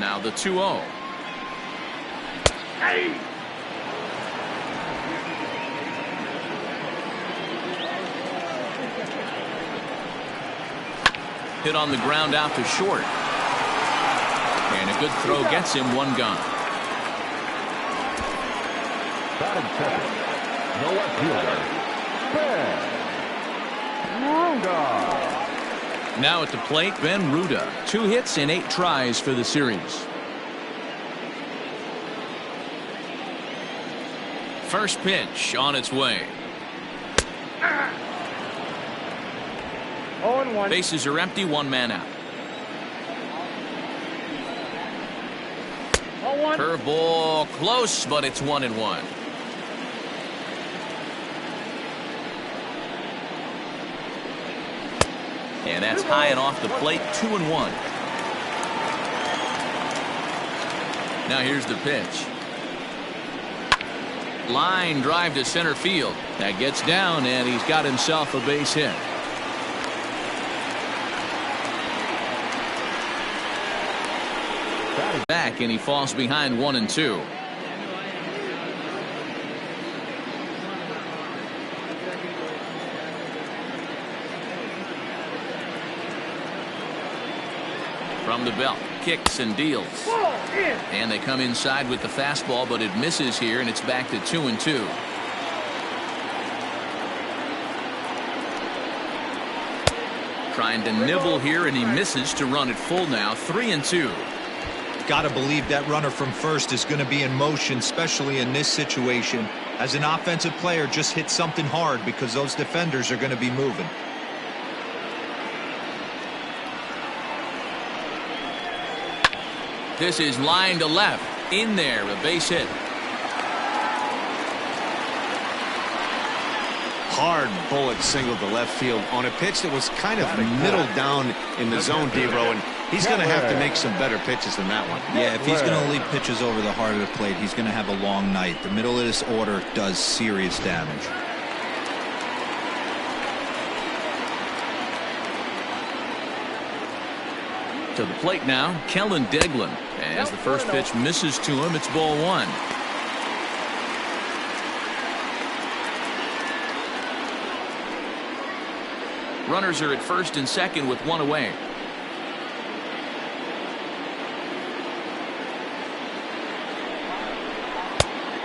Now the 2-0. Hit on the ground out to short. And a good throw gets him one gone. Batting second, the left fielder, Ben Ruda. Now at the plate, Ben Ruda. 2 hits in 8 tries for the series. First pitch on its way. 0-1. Bases are empty, 1 man out. 0-1. Curveball close, but it's 1-1. And that's high and off the plate, 2-1. Now here's the pitch. Line drive to center field. That gets down, and he's got himself a base hit. Back, and he falls behind 1-2. From the belt, kicks and deals. And they come inside with the fastball, but it misses here, and it's back to 2-2. Trying to nibble here, and he misses to run it full now, 3-2. Got to believe that runner from first is going to be in motion, especially in this situation. As an offensive player, just hit something hard because those defenders are going to be moving. This is line to left. In there, a base hit. Hard bullet single to left field on a pitch that was kind of middle down in the zone, Debro, and he's going to have to make some better pitches than that one. Yeah, if he's going to lead pitches over the heart of the plate, he's going to have a long night. The middle of this order does serious damage. To the plate now, Kellen Deglin. As the first pitch misses to him, it's ball 1. Runners are at first and second with 1 away.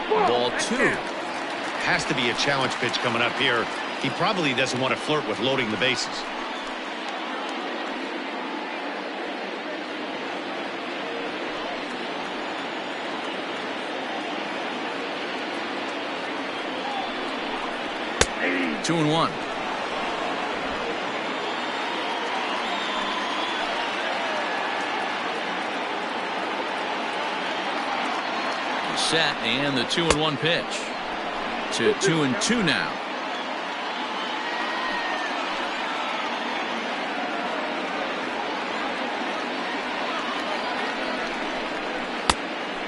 Ball 2. Has to be a challenge pitch coming up here. He probably doesn't want to flirt with loading the bases. Two and 1. Set, and the 2-1 pitch to 2-2 now.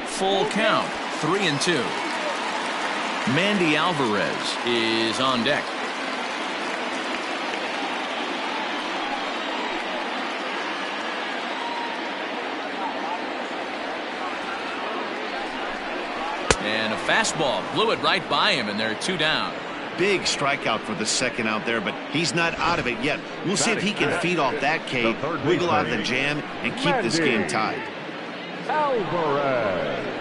Full count, 3-2. Mandy Alvarez is on deck. And a fastball blew it right by him, and they're 2 down. Big strikeout for the second out there, but he's not out of it yet. We'll see if he can feed off that K, wiggle out the jam, and keep this game tied. Alvarez.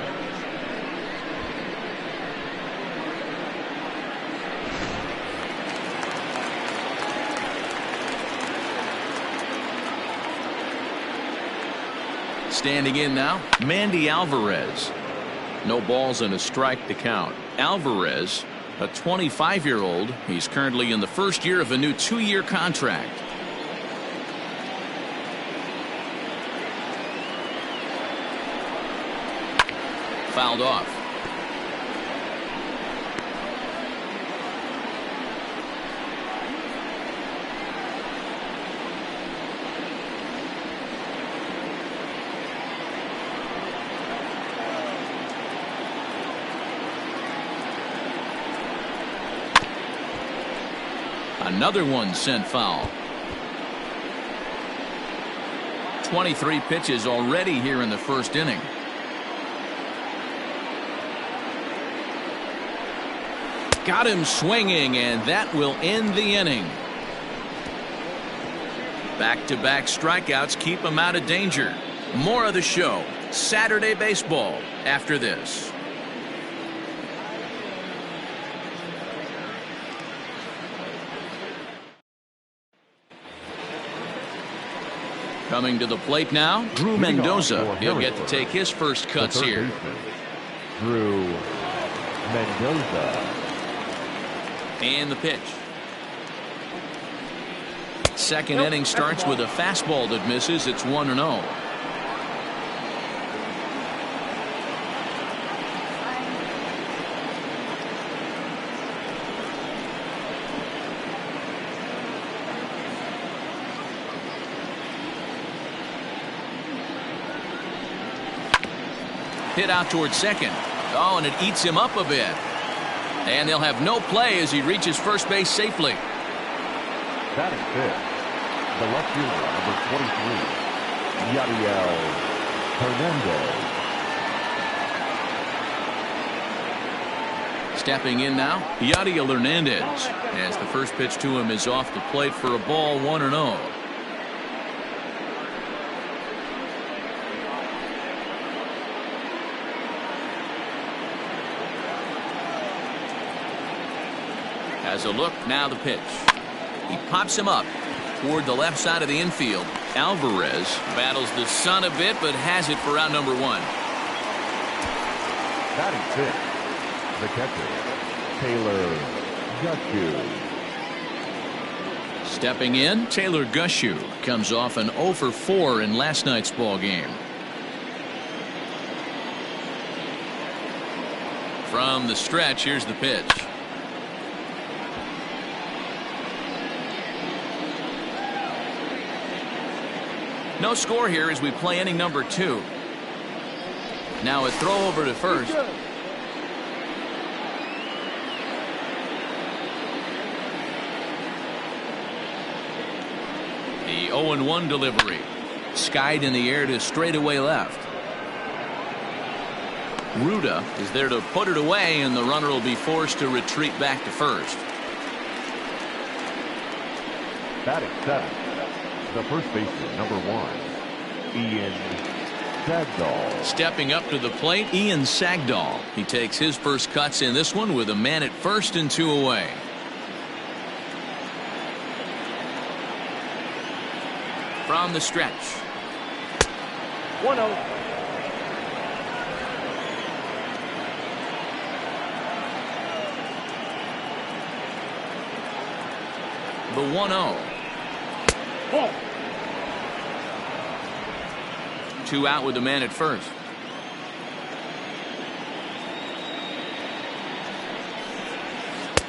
Standing in now, Mandy Alvarez. No balls and a strike to count. Alvarez, a 25-year-old. He's currently in the first year of a new 2-year contract. Fouled off. Another one sent foul. 23 pitches already here in the first inning. Got him swinging, and that will end the inning. Back-to-back strikeouts keep him out of danger. More of the show, Saturday Baseball, after this. Coming to the plate now, Drew Mendoza. He'll get to take his first cuts here. Drew Mendoza. And the pitch. Second inning starts with a fastball that misses. It's 1-0. Hit out towards second. Oh, and it eats him up a bit. And they'll have no play as he reaches first base safely. Batting fifth, the left fielder, number 23, Yadiel Hernandez. Stepping in now, Yadiel Hernandez, as the first pitch to him is off the plate for a ball, 1-0. Has a look, now the pitch. He pops him up toward the left side of the infield. Alvarez battles the sun a bit, but has it for out number 1. Batting fifth, the catcher, Taylor Gushu. Stepping in, Taylor Gushu comes off an 0 for 4 in last night's ball game. From the stretch, here's the pitch. No score here as we play inning number 2. Now a throw over to first. The 0-1 delivery. Skied in the air to straightaway left. Ruda is there to put it away, and the runner will be forced to retreat back to first. Batting seventh, the first baseman, number 1, Ian Sagdahl. Stepping up to the plate, Ian Sagdahl. He takes his first cuts in this one with a man at first and 2 away. From the stretch. 1-0. The 1-0. Ball. 2 out with the man at first.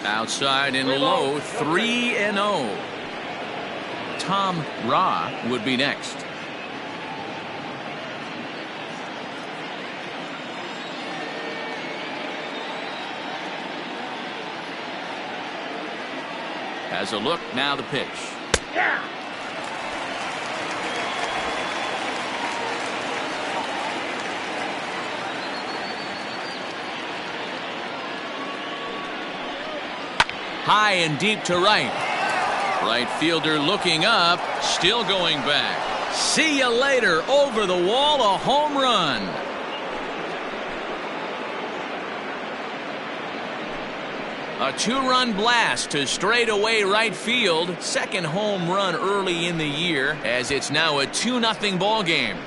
Outside and low, 3-0. Tom Ra would be next. Has a look, now the pitch. Yeah. High and deep to right. Right fielder looking up, still going back. See you later, over the wall, a home run. A 2-run blast to straightaway right field. Second home run early in the year, as it's now a 2-0 ball game.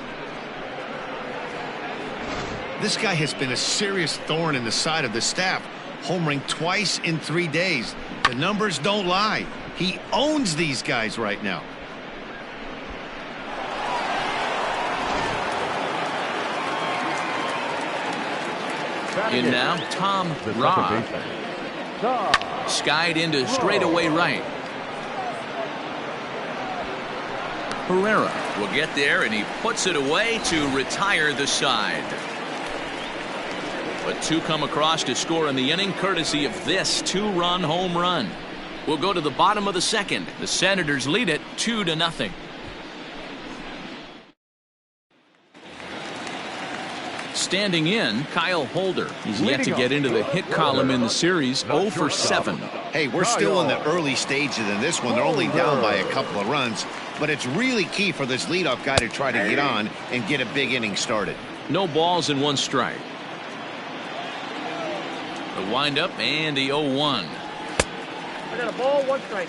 This guy has been a serious thorn in the side of the staff, homering twice in 3 days. The numbers don't lie. He owns these guys right now. In now, Tom Ra. Skied into straightaway right. Herrera will get there, and he puts it away to retire the side. But 2 come across to score in the inning, courtesy of this 2-run home run. We'll go to the bottom of the second. The Senators lead it 2-0. Standing in, Kyle Holder. He's yet to get into the hit column in the series, 0 for 7. Hey, we're still in the early stages in this one. They're only down by a couple of runs, but it's really key for this leadoff guy to try to get on and get a big inning started. No balls and 1 strike. The windup and the 0-1. I got a ball, 1 strike.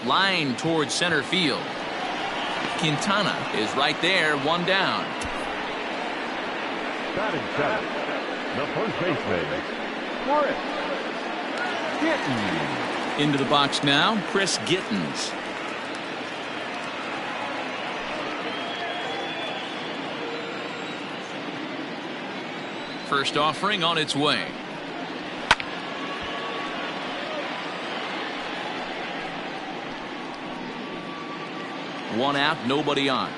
Line towards center field. Quintana is right there, 1 down. Batting 7, the first baseman, Chris Gittens. Into the box now, Chris Gittens. First offering on its way. One out, nobody on.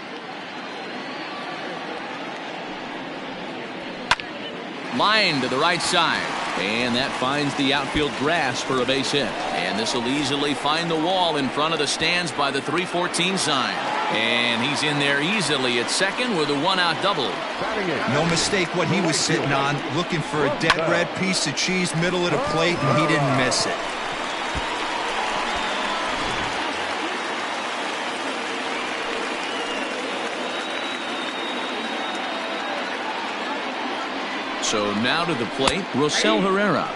Line to the right side, and that finds the outfield grass for a base hit. And this will easily find the wall in front of the stands by the 314 sign. And he's in there easily at second with a 1-out double. No mistake what he was sitting on, looking for a dead red piece of cheese middle of the plate, and he didn't miss it. So now to the plate, Rosell Herrera.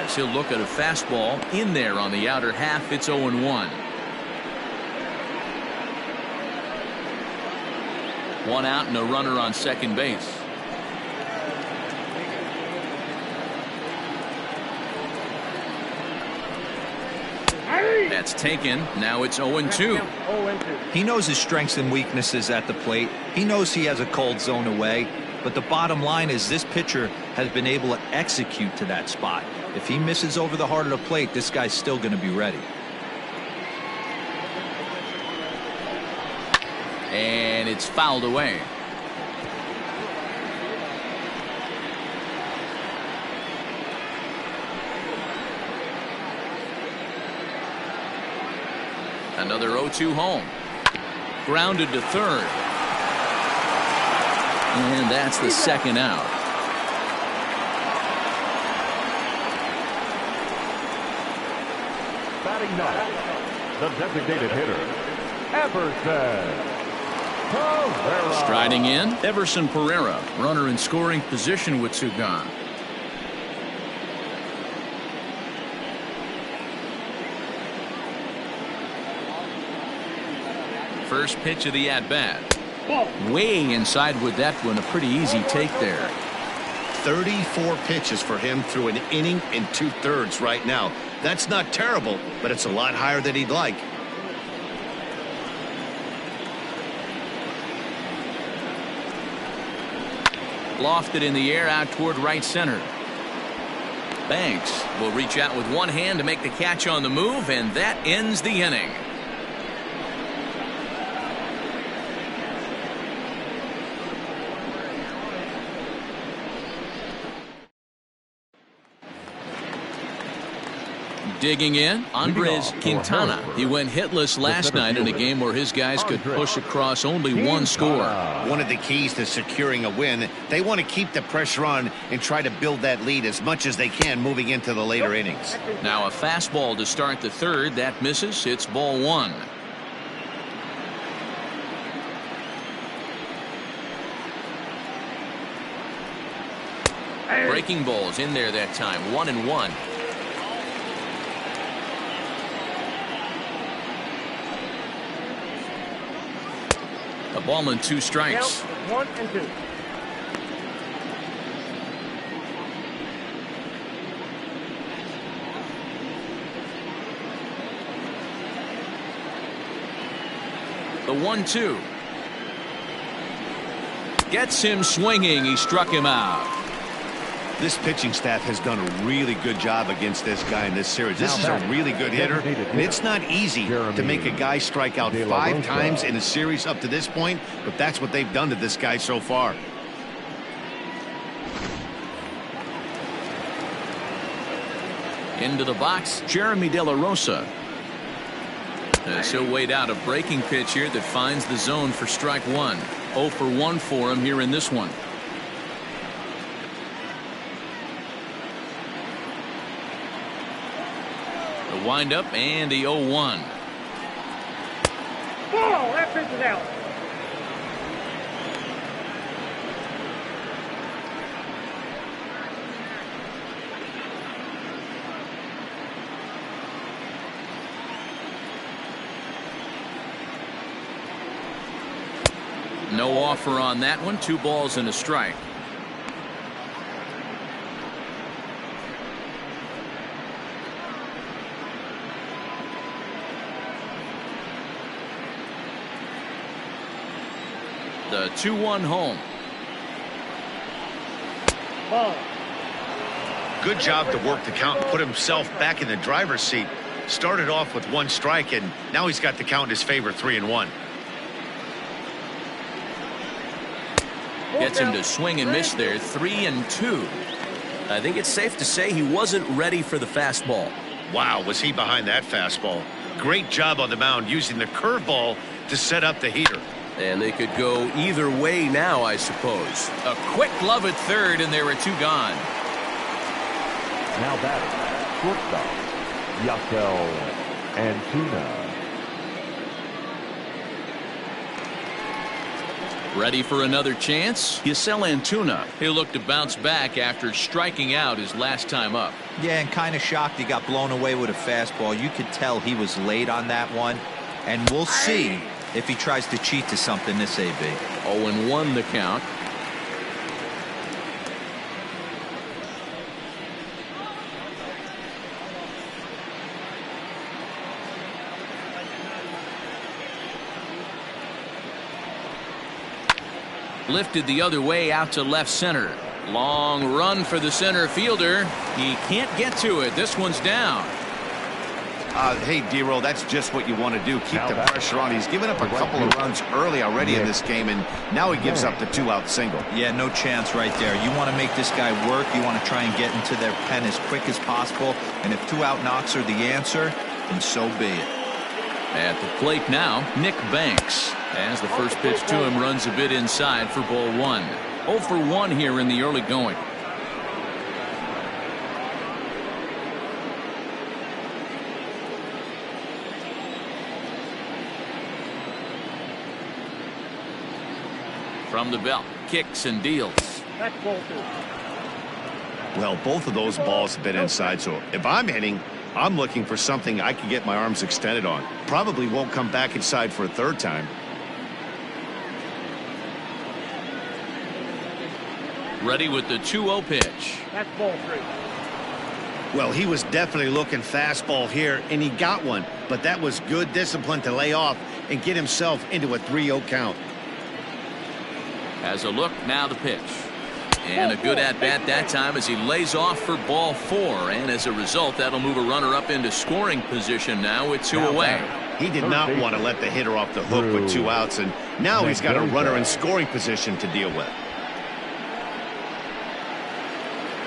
As he'll look at a fastball in there on the outer half, it's 0-1. 1 out and a runner on second base. That's taken. Now it's 0-2. He knows his strengths and weaknesses at the plate. He knows he has a cold zone away. But the bottom line is this pitcher has been able to execute to that spot. If he misses over the heart of the plate, this guy's still going to be ready. And it's fouled away. Another 0-2 home. Grounded to third. And that's the second out. Batting 9, the designated hitter, Everson Pereira. Striding in, Everson Pereira, runner in scoring position with two gone. First pitch of the at-bat. Way inside with that one. A pretty easy take there. 34 pitches for him through an inning and 2/3 right now. That's not terrible, but it's a lot higher than he'd like. Lofted in the air out toward right center. Banks will reach out with one hand to make the catch on the move, and that ends the inning. Digging in, Andres Quintana. He went hitless last night in a game where his guys could push across only one score. One of the keys to securing a win, they want to keep the pressure on and try to build that lead as much as they can moving into the later innings. Now a fastball to start the third. That misses. It's ball one. Breaking balls in there that time. 1-1. A ball and 2 strikes. 1-2. The 1-2. Gets him swinging. He struck him out. This pitching staff has done a really good job against this guy in this series. This is a really good hitter, and it's not easy to make a guy strike out 5 times in a series up to this point, but that's what they've done to this guy so far. Into the box, Jeremy De La Rosa. He'll wait out a breaking pitch here that finds the zone for strike one. 0 for 1 for him here in this one. The windup and the 0-1. Ball, that pitch is out. No offer on that one. 2 balls and a strike. The 2-1 home. Ball. Good job to work the count and put himself back in the driver's seat. Started off with 1 strike, and now he's got the count in his favor, 3-1. Gets him to swing and miss there. 3-2. I think it's safe to say he wasn't ready for the fastball. Wow, was he behind that fastball. Great job on the mound using the curveball to set up the heater. And they could go either way now, I suppose. A quick glove at third, and there were 2 gone. Now batting, shortstop, Yasel Antuna. Ready for another chance? Yasel Antuna. He'll look to bounce back after striking out his last time up. Yeah, and kind of shocked he got blown away with a fastball. You could tell he was late on that one. And we'll see if he tries to cheat to something this AB. 0-1 the count. Lifted the other way out to left center. Long run for the center fielder. He can't get to it. This one's down. Hey, D-Roll, that's just what you want to do. Keep the pressure on. He's given up a couple of runs early already in this game, and now he gives up the 2-out single. Yeah, no chance right there. You want to make this guy work. You want to try and get into their pen as quick as possible. And if 2-out knocks are the answer, then so be it. At the plate now, Nick Banks. As the first pitch to him runs a bit inside for ball 1. 0 for 1 here in the early going. From the belt, kicks and deals. That's ball 2. Well, both of those balls have been inside, so if I'm hitting, I'm looking for something I can get my arms extended on. Probably won't come back inside for a 3rd time. Ready with the 2-0 pitch. That's ball 3. Well, he was definitely looking fastball here, and he got one. But that was good discipline to lay off and get himself into a 3-0 count. Has a look, now the pitch. And a good at-bat that time as he lays off for ball 4. And as a result, that'll move a runner up into scoring position now with 2 away. He did not want to let the hitter off the hook with 2 outs, and now he's got a runner in scoring position to deal with.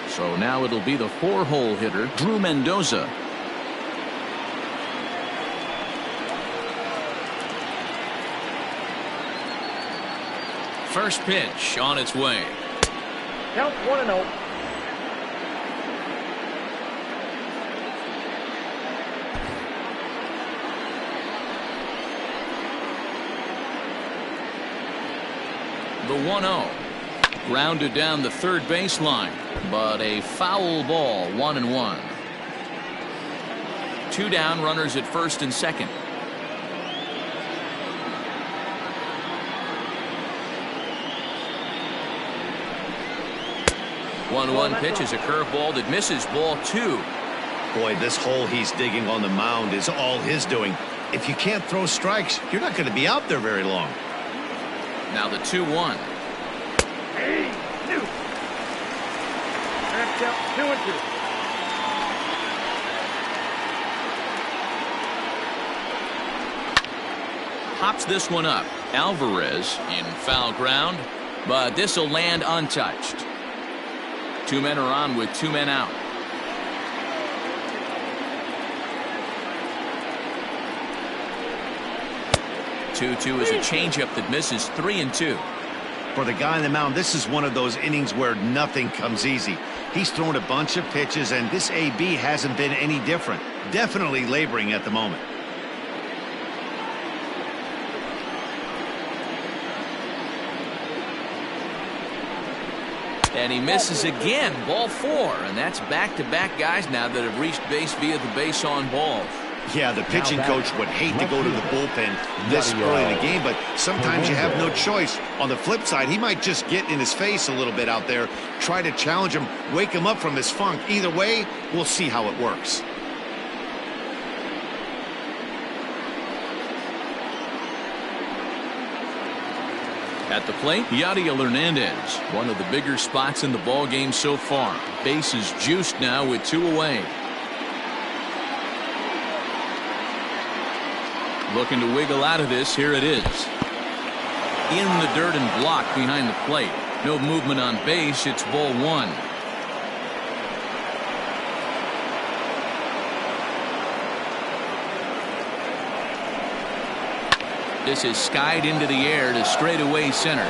So now it'll be the 4-hole hitter, Drew Mendoza. First pitch on its way. Count 1-0. The 1-0. Grounded down the third baseline, but a foul ball, 1-1. 2 down, runners at first and second. One pitch is a curveball that misses ball 2. Boy, this hole he's digging on the mound is all his doing. If you can't throw strikes, you're not going to be out there very long. Now the 2-1. Hey, 2. That's count 2-2. Hops this one up. Alvarez in foul ground, but this will land untouched. 2 men are on with 2 men out. 2-2 is a changeup that misses 3-2. For the guy on the mound, this is one of those innings where nothing comes easy. He's thrown a bunch of pitches, and this AB hasn't been any different. Definitely laboring at the moment. And he misses again. Ball 4. And that's back-to-back guys now that have reached base via the base on balls. Yeah, the pitching coach would hate to go to the bullpen this early in the game, but sometimes you have no choice. On the flip side, he might just get in his face a little bit out there, try to challenge him, wake him up from his funk. Either way, we'll see how it works. At the plate, Yadiel Hernandez, one of the bigger spots in the ball game so far. Base is juiced now with 2 away. Looking to wiggle out of this. Here it is. In the dirt and blocked behind the plate. No movement on base. It's ball 1. This is skied into the air to straightaway center.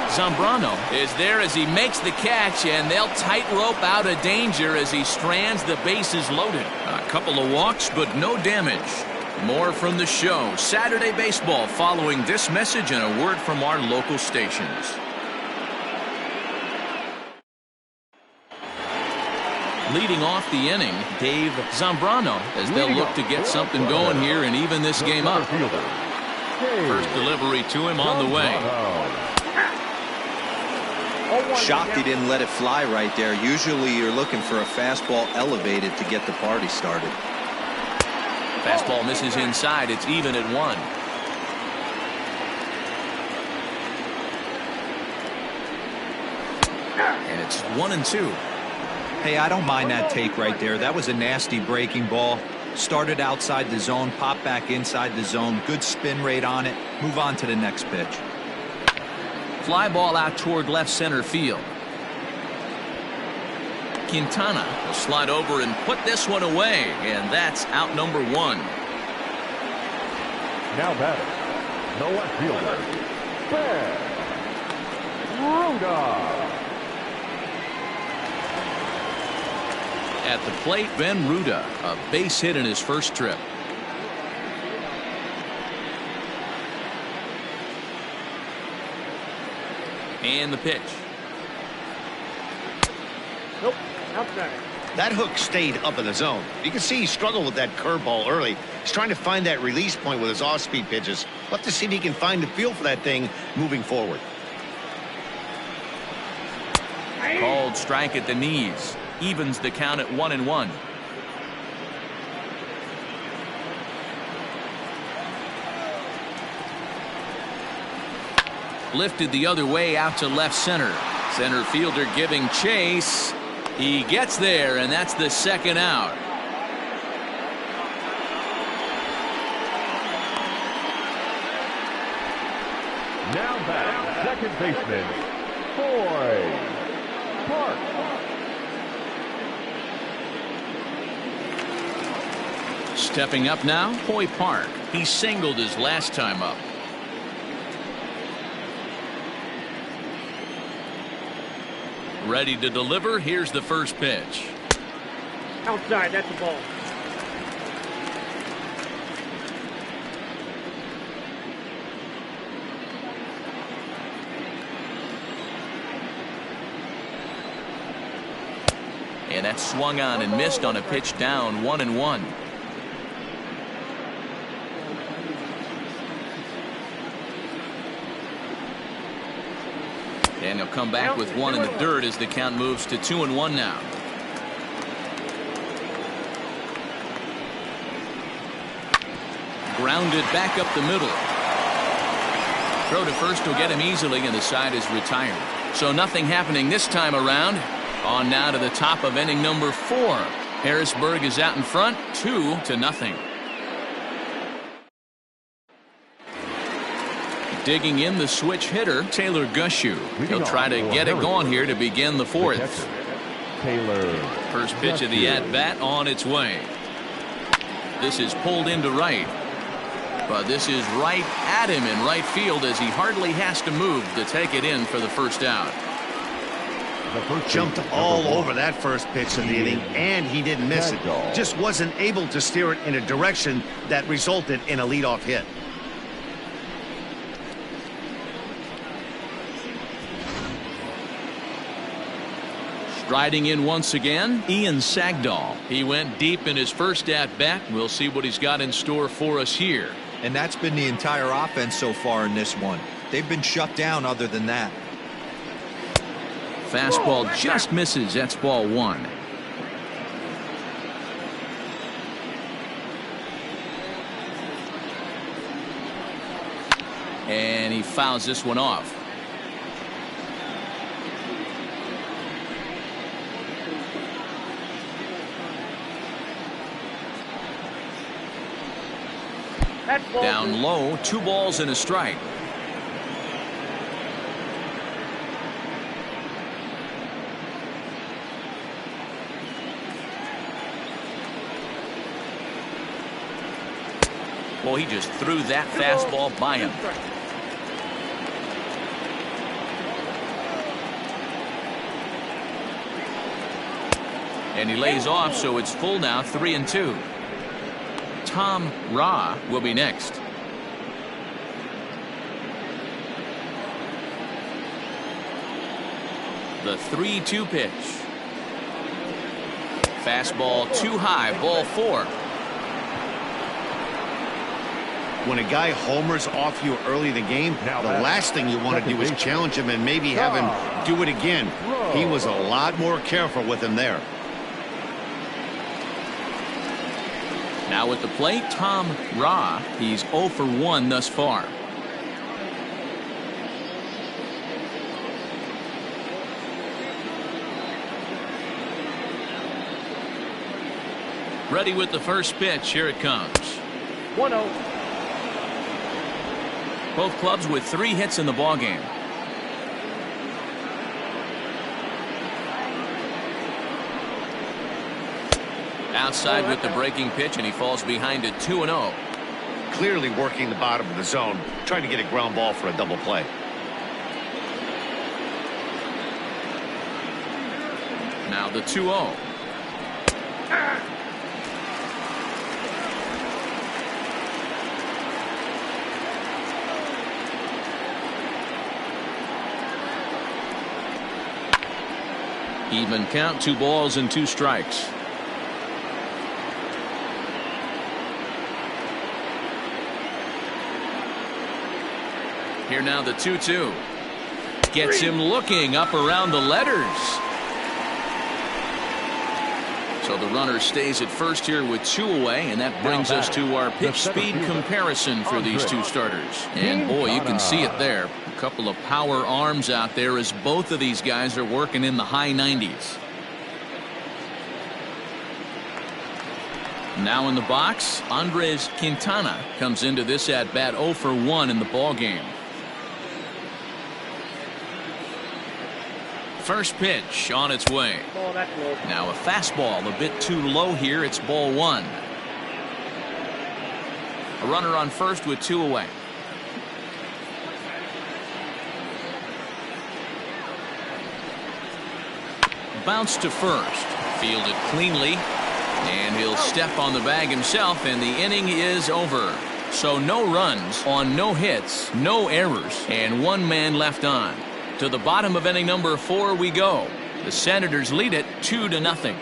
Zambrano is there as he makes the catch, and they'll tightrope out of danger as he strands. The bases loaded. A couple of walks, but no damage. More from the show. Saturday Baseball following this message and a word from our local stations. Leading off the inning, Dave Zambrano, as they'll look to get something going here and even this game up. First delivery to him on the way. Shocked he didn't let it fly right there. Usually you're looking for a fastball elevated to get the party started. Fastball misses inside. It's even at 1. And it's 1-2. Hey, I don't mind that take right there. That was a nasty breaking ball. Started outside the zone, popped back inside the zone. Good spin rate on it. Move on to the next pitch. Fly ball out toward left center field. Quintana will slide over and put this one away, and that's out number 1. Now batting, the left fielder, Ben Ruda. At the plate, Ben Ruda, a base hit in his first trip. And the pitch. Nope. Outside. That hook stayed up in the zone. You can see he struggled with that curveball early. He's trying to find that release point with his off-speed pitches. We'll have to see if he can find the feel for that thing moving forward. Called strike at the knees. Evens the count at 1-1. Lifted the other way out to left center. Center fielder giving chase. He gets there, and that's the second out. Now back, second baseman, Boy Park. Stepping up now, Hoy Park. He singled his last time up. Ready to deliver. Here's the first pitch. Outside. That's the ball. And that's swung on and missed on a pitch down. 1-1. And he'll come back with 1 in the dirt as the count moves to 2-1 now. Grounded back up the middle. Throw to first will get him easily, and the side is retired. So nothing happening this time around. On now to the top of inning number 4. Harrisburg is out in front, 2-0. Digging in the switch hitter, Taylor Gushu. He'll try to get it going here to begin the 4th. Taylor. First pitch of the at-bat on its way. This is pulled into right. But this is right at him in right field as he hardly has to move to take it in for the first out. Jumped all over that first pitch of the inning, and he didn't miss it. Just wasn't able to steer it in a direction that resulted in a leadoff hit. Striding in once again, Ian Sagdahl. He went deep in his first at-bat. We'll see what he's got in store for us here. And that's been the entire offense so far in this one. They've been shut down other than that. Fastball just misses. That's ball one. And he fouls this one off. Down low, 2 balls and a strike. Well, he just threw that fastball by him. And he lays off, so it's full now, 3-2. Tom Ra will be next. The 3-2 pitch. Fastball too high, ball 4. When a guy homers off you early in the game, the last thing you want to do is challenge him and maybe have him do it again. He was a lot more careful with him there. Now at the plate, Tom Ra. He's 0 for 1 thus far. Ready with the first pitch. Here it comes. 1-0. Both clubs with 3 hits in the ballgame. Outside with the breaking pitch, and he falls behind it 2-0. Clearly working the bottom of the zone, trying to get a ground ball for a double play. Now the 2-0. Even count, 2 balls and 2 strikes. Here now the 2-2. Gets him looking up around the letters. So the runner stays at first here with 2 away, and that brings us to our pitch speed comparison for these 2 starters. And boy, you can see it there. A couple of power arms out there as both of these guys are working in the high 90s. Now in the box, Andres Quintana comes into this at bat 0 for 1 in the ball game. First pitch on its way. Oh, that's low. Now a fastball a bit too low here. It's ball 1. A runner on first with 2 away. Bounce to first. Fielded cleanly. And he'll step on the bag himself, and the inning is over. So no runs on no hits, no errors, and 1 man left on. To the bottom of inning number 4 we go. The Senators lead it 2-0.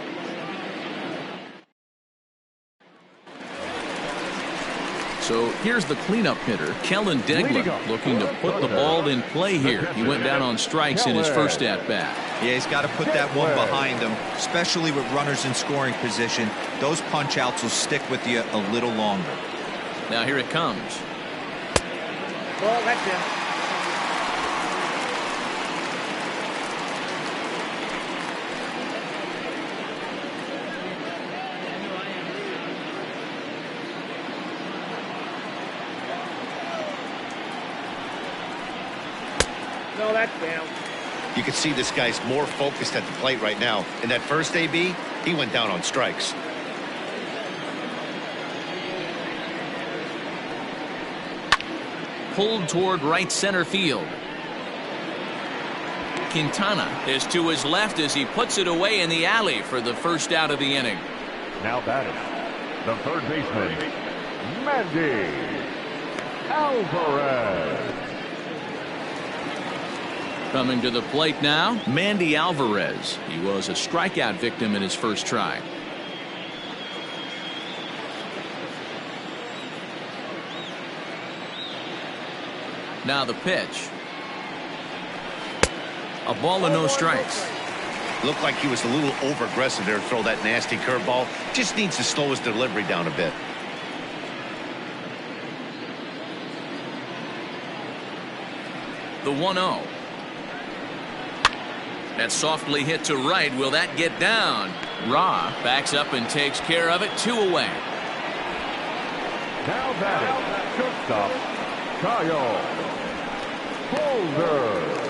So here's the cleanup hitter, Kellen Degler, looking to put the ball in play here. He went down on strikes in his first at-bat. Yeah, he's got to put that one behind him, especially with runners in scoring position. Those punch-outs will stick with you a little longer. Now here it comes. Well, that's him. No, that's down. You can see this guy's more focused at the plate right now. In that first AB, he went down on strikes. pulled toward right center field. Quintana is to his left as he puts it away in the alley for the first out of the inning. Now batting, the third baseman, Mandy Alvarez. Coming to the plate now, Mandy Alvarez. He was a strikeout victim in his first try. Now the pitch. A ball and no strikes. Looked like he was a little over-aggressive there to throw that nasty curveball. Just needs to slow his delivery down a bit. The 1-0. That's softly hit to right. Will that get down? Ra backs up and takes care of it. 2 away. Now batting, shortstop, Kyle Holder.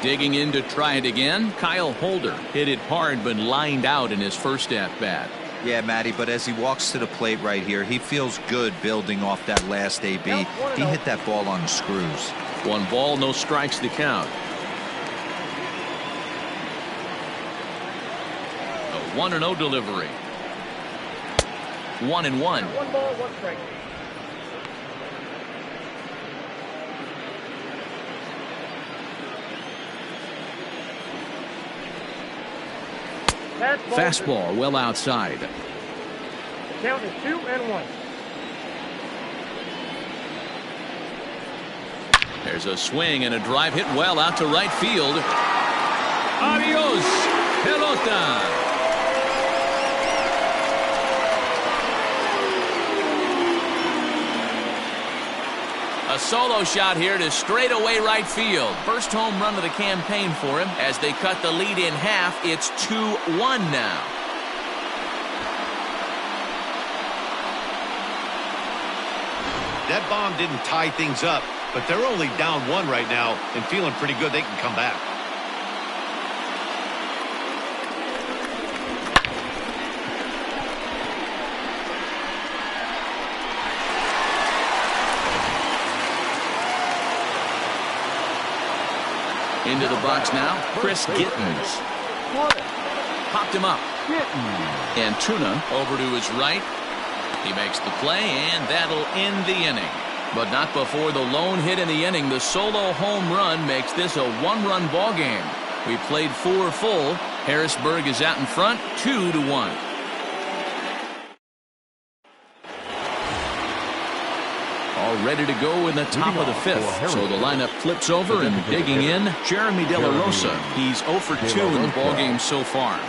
Digging in to try it again, Kyle Holder hit it hard but lined out in his first at-bat. Yeah, Matty, but as he walks to the plate right here, he feels good building off that last AB. He hit that ball on the screws. 1 ball, no strikes to count. A 1-0 delivery. 1-1. 1 ball, 1 strike. Fastball well outside. The count is 2-1. There's a swing and a drive hit well out to right field. Adios, pelota. A solo shot here to straightaway right field. First home run of the campaign for him. As they cut the lead in half, it's 2-1 now. That bomb didn't tie things up, but they're only down 1 right now and feeling pretty good they can come back. Into the box now, Chris Gittens. Popped him up. Antuna over to his right. He makes the play, and that'll end the inning. But not before the lone hit in the inning. The solo home run makes this a 1-run ball game. We played 4 full. Harrisburg is out in front, 2-1. All ready to go in the top of the 5th. So the lineup flips over, and digging in, Jeremy De La Rosa. He's 0 for 2 in the ballgame so far.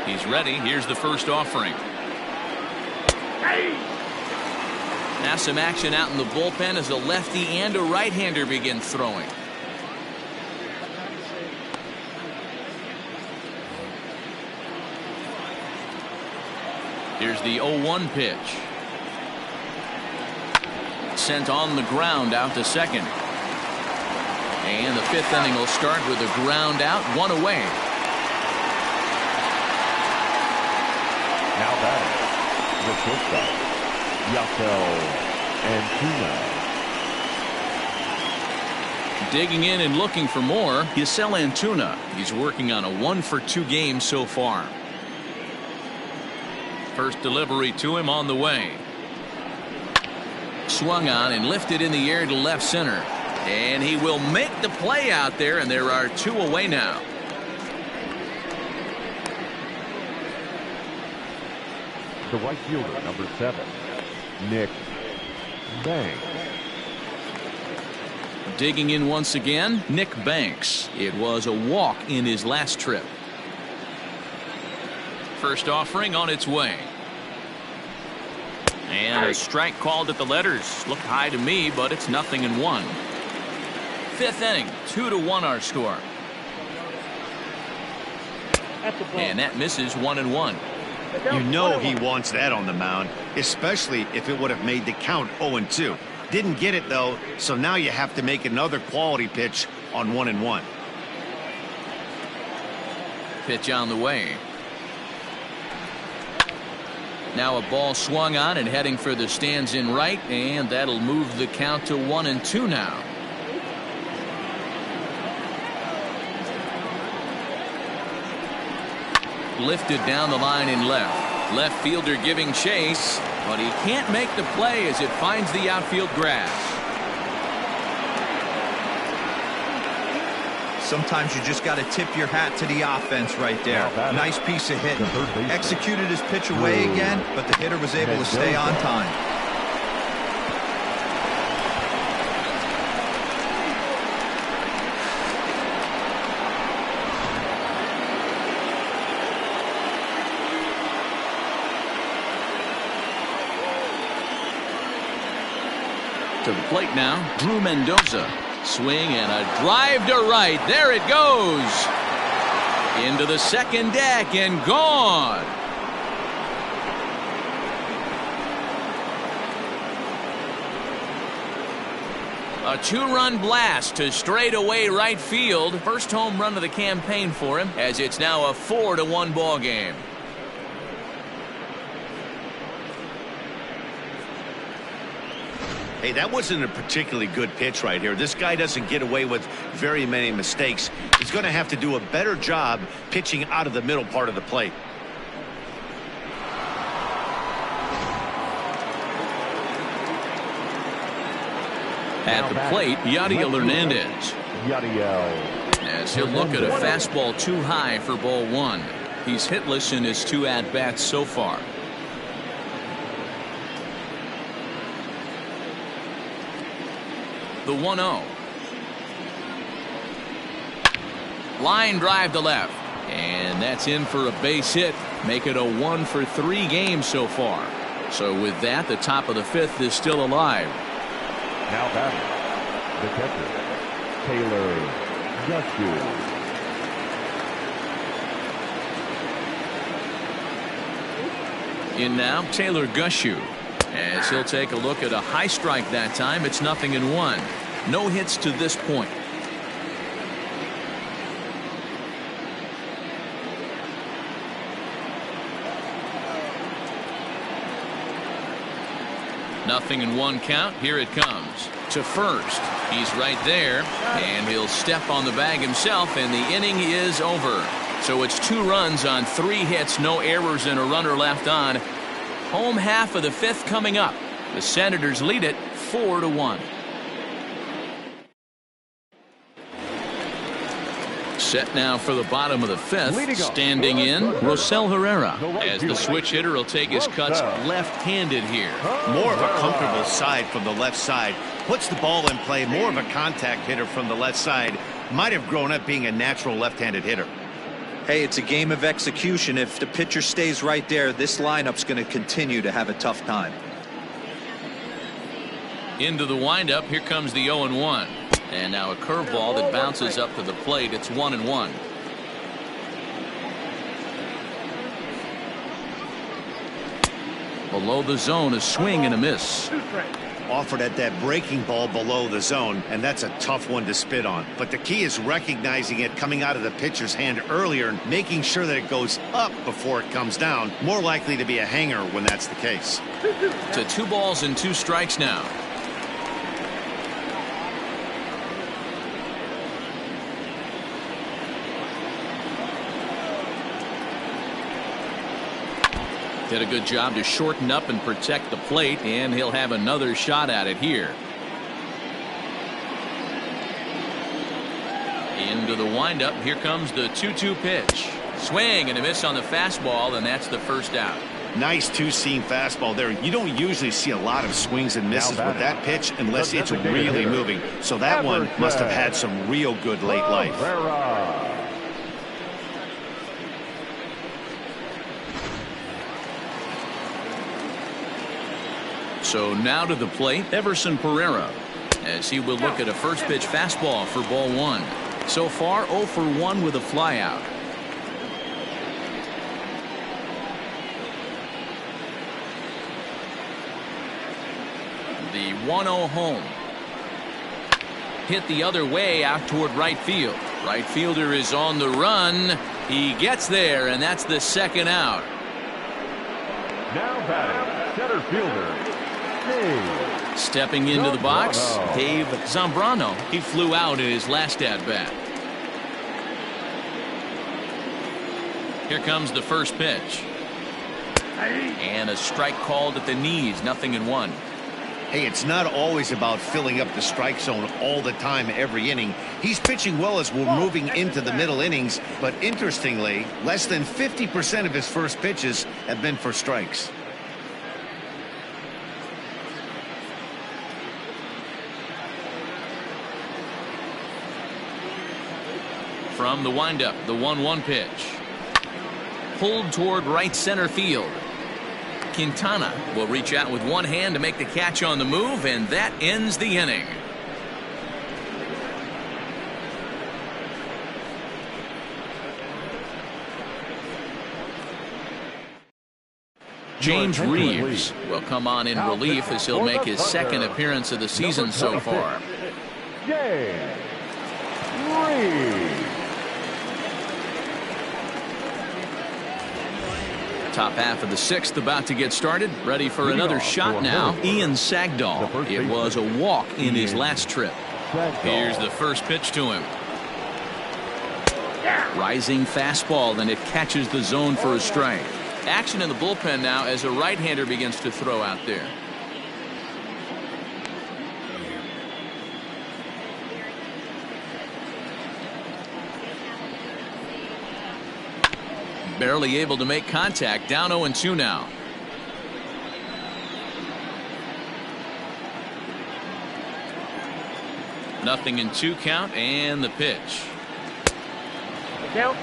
He's ready. Here's the first offering. Now some action out in the bullpen as a lefty and a right-hander begin throwing. Here's the 0-1 pitch. Sent on the ground out to second. And the 5th inning will start with a ground out, 1 away. Now batting, the shortstop, Yasel Antuna. Digging in and looking for more, Yasel Antuna. He's working on a 1 for 2 game so far. First delivery to him on the way. Swung on and lifted in the air to left center. And he will make the play out there, and there are 2 away now. The right fielder, number 7, Nick Banks. Digging in once again, Nick Banks. It was a walk in his last trip. First offering on its way. And a strike called at the letters. Looked high to me, but it's 0-1. 5th inning, 2-1 our score. And that misses 1-1. You know he wants that on the mound, especially if it would have made the count 0-2. Didn't get it, though, so now you have to make another quality pitch on 1-1. Pitch on the way. Now a ball swung on and heading for the stands in right, and that'll move the count to 1-2 now. Lifted down the line in left. Left fielder giving chase, but he can't make the play as it finds the outfield grass. Sometimes you just got to tip your hat to the offense right there. Nice piece of hitting. Executed his pitch away again, but the hitter was able to stay on time. To the plate now, Drew Mendoza. Swing and a drive to right. There it goes. Into the second deck and gone. A two-run blast to straightaway right field. First home run of the campaign for him, as it's now a 4-1 ball game. Hey, that wasn't a particularly good pitch right here. This guy doesn't get away with very many mistakes. He's going to have to do a better job pitching out of the middle part of the plate. At the plate, Yadiel Hernandez. Yadiel. As he'll look at a fastball too high for ball one. He's hitless in his 2 at-bats so far. The 1-0. Line drive to left. And that's in for a base hit. Make it a 1-for-3 game so far. So with that, the top of the 5th is still alive. Now batting, the catcher, Taylor Gushue. In now, Taylor Gushue. As he'll take a look at a high strike that time. It's 0-1. No hits to this point. Nothing in 1 count. Here it comes to first. He's right there, and he'll step on the bag himself, and the inning is over. So it's 2 runs on 3 hits, no errors, and a runner left on. Home half of the 5th coming up. The Senators lead it 4-1. Set now for the bottom of the 5th. Standing in, Rosell Herrera. As the switch hitter will take his cuts left-handed here. More of a comfortable side from the left side. Puts the ball in play. More of a contact hitter from the left side. Might have grown up being a natural left-handed hitter. Hey, it's a game of execution. If the pitcher stays right there, this lineup's going to continue to have a tough time. Into the windup. Here comes the 0-1. And now a curveball that bounces up to the plate. It's 1-1. Below the zone, a swing and a miss. Offered at that breaking ball below the zone, and that's a tough one to spit on. But the key is recognizing it coming out of the pitcher's hand earlier and making sure that it goes up before it comes down. More likely to be a hanger when that's the case. To 2 balls and 2 strikes now. Did a good job to shorten up and protect the plate, and he'll have another shot at it here. Into the windup. Here comes the 2-2 pitch. Swing and a miss on the fastball, and that's the first out. Nice 2-seam fastball there. You don't usually see a lot of swings and misses with that pitch unless it's really moving. So that one must have had some real good late life. So now to the plate, Everson Pereira, as he will look at a first pitch fastball for ball 1. So far 0 for 1 with a flyout. The 1-0 home. Hit the other way out toward right field. Right fielder is on the run. He gets there, and that's the second out. Now batting, center fielder, Dave. Stepping into the box, Zambrano. Dave Zambrano. He flew out in his last at-bat. Here comes the first pitch. And a strike called at the knees, 0-1. Hey, it's not always about filling up the strike zone all the time every inning. He's pitching well as we're moving into the middle innings, but interestingly, less than 50% of his first pitches have been for strikes. From the windup, the 1-1 pitch. Pulled toward right center field. Quintana will reach out with one hand to make the catch on the move, and that ends the inning. James Reeves will come on in relief as he'll make his second appearance of the season so far. James Reeves. Top half of the sixth about to get started. Ready for another shot now. Ian Sagdahl. It was a walk in his last trip. Here's the first pitch to him. Rising fastball, and it catches the zone for a strike. Action in the bullpen now as a right-hander begins to throw out there. Barely able to make contact. Down 0-2 now. Nothing in 2 count, and the pitch.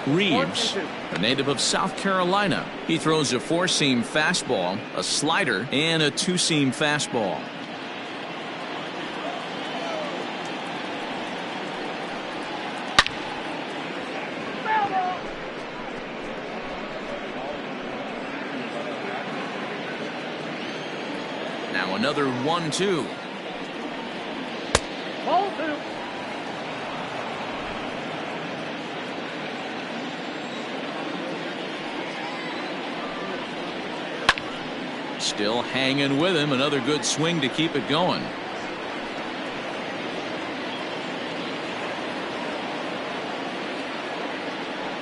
Reeves, a native of South Carolina. He throws a 4-seam fastball, a slider, and a 2-seam fastball. Now another 1-2. Ball 2. Still hanging with him. Another good swing to keep it going.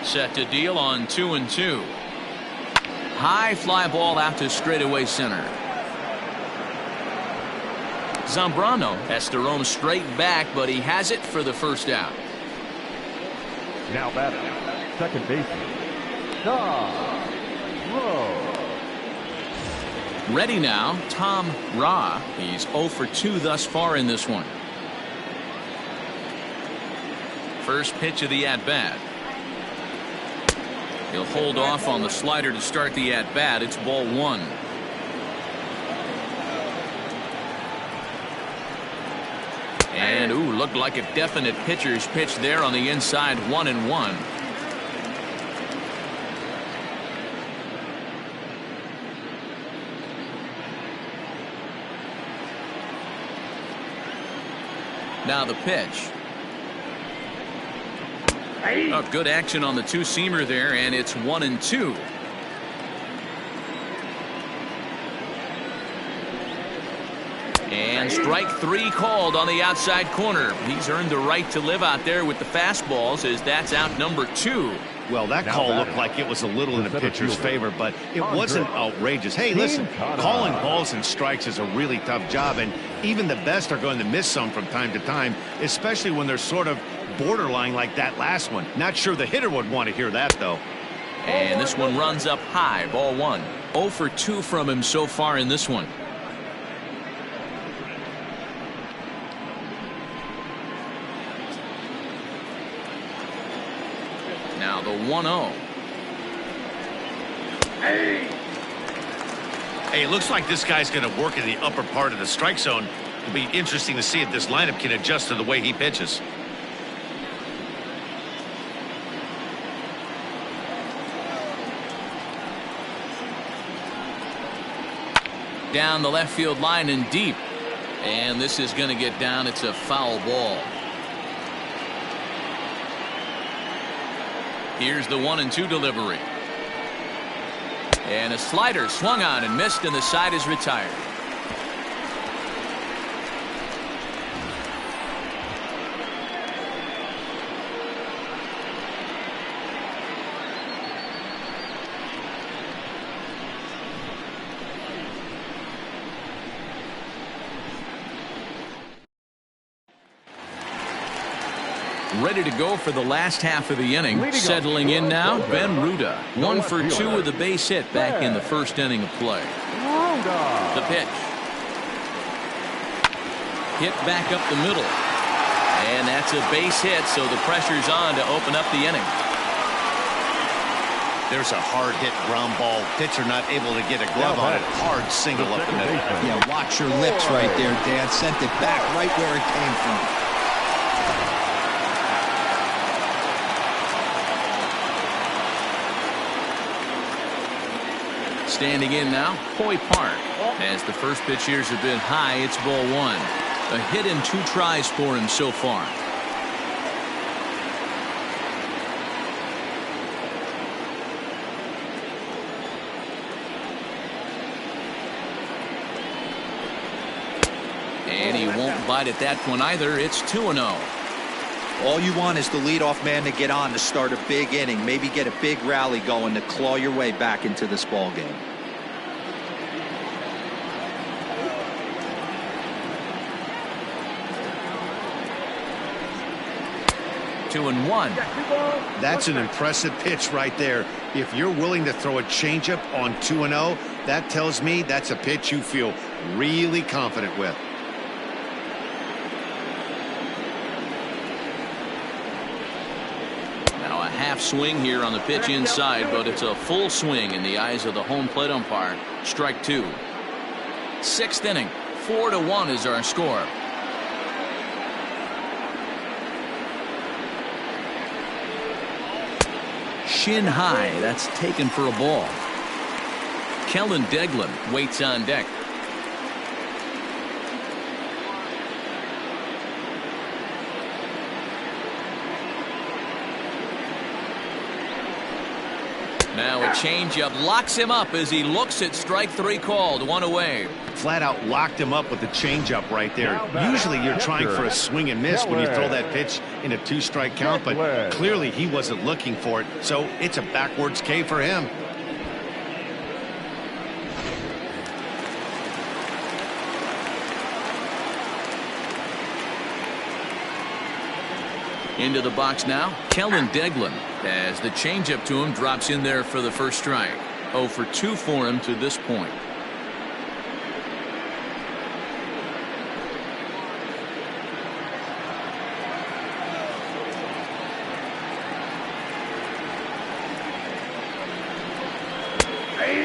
Set to deal on 2-2. High fly ball out to straightaway center. Zambrano has to roam straight back, but he has it for the first out. Now batting, second baseman, Tom Rowe. Ready now, Tom Ra. He's 0 for 2 thus far in this one. First pitch of the at-bat. He'll hold off on the slider to start the at-bat. It's ball 1. And, ooh, looked like a definite pitcher's pitch there on the inside, 1-1. Now the pitch. Oh, good action on the 2-seamer there, and it's 1-2. And strike 3 called on the outside corner. He's earned the right to live out there with the fastballs, as that's out number 2. Well, that call looked like it was a little in the pitcher's favor, but it wasn't outrageous. Hey, listen, calling balls and strikes is a really tough job, and even the best are going to miss some from time to time, especially when they're sort of borderline like that last one. Not sure the hitter would want to hear that, though. And this one runs up high, ball 1. 0 for 2 from him so far in this one. Now the 1-0. Hey, it looks like this guy's going to work in the upper part of the strike zone. It'll be interesting to see if this lineup can adjust to the way he pitches. Down the left field line and deep. And this is going to get down. It's a foul ball. Here's the 1-2 delivery. And a slider swung on and missed, and the side is retired. Ready to go for the last half of the inning. Settling in now, Ben Ruda. 1 for 2 with a base hit back in the first inning of play. The pitch. Hit back up the middle. And that's a base hit, so the pressure's on to open up the inning. There's a hard hit ground ball. Pitcher not able to get a glove on it. Hard single up the middle. Yeah, watch your lips right there, Dan. Sent it back right where it came from. Standing in now, Hoy Park. As the first pitch here has been high, it's ball 1. A hit in 2 tries for him so far. And he won't bite at that one either. It's 2-0. All you want is the leadoff man to get on to start a big inning, maybe get a big rally going to claw your way back into this ball game. Two and one. That's an impressive pitch right there. If you're willing to throw a changeup on 2-0, that tells me that's a pitch you feel really confident with. Now a half swing here on the pitch inside, but it's a full swing in the eyes of the home plate umpire. Strike 2. 6th inning. 4-1 is our score. Shin high. That's taken for a ball. Kellen Deglin waits on deck. Now a changeup locks him up as he looks at strike 3 called. 1 away. Flat out locked him up with the changeup right there. Usually you're trying for a swing and miss when you throw that pitch in a 2-strike count, but clearly he wasn't looking for it, so it's a backwards K for him. Into the box now, Kellen Deglin, as the changeup to him drops in there for the first strike. 0 for 2 for him to this point.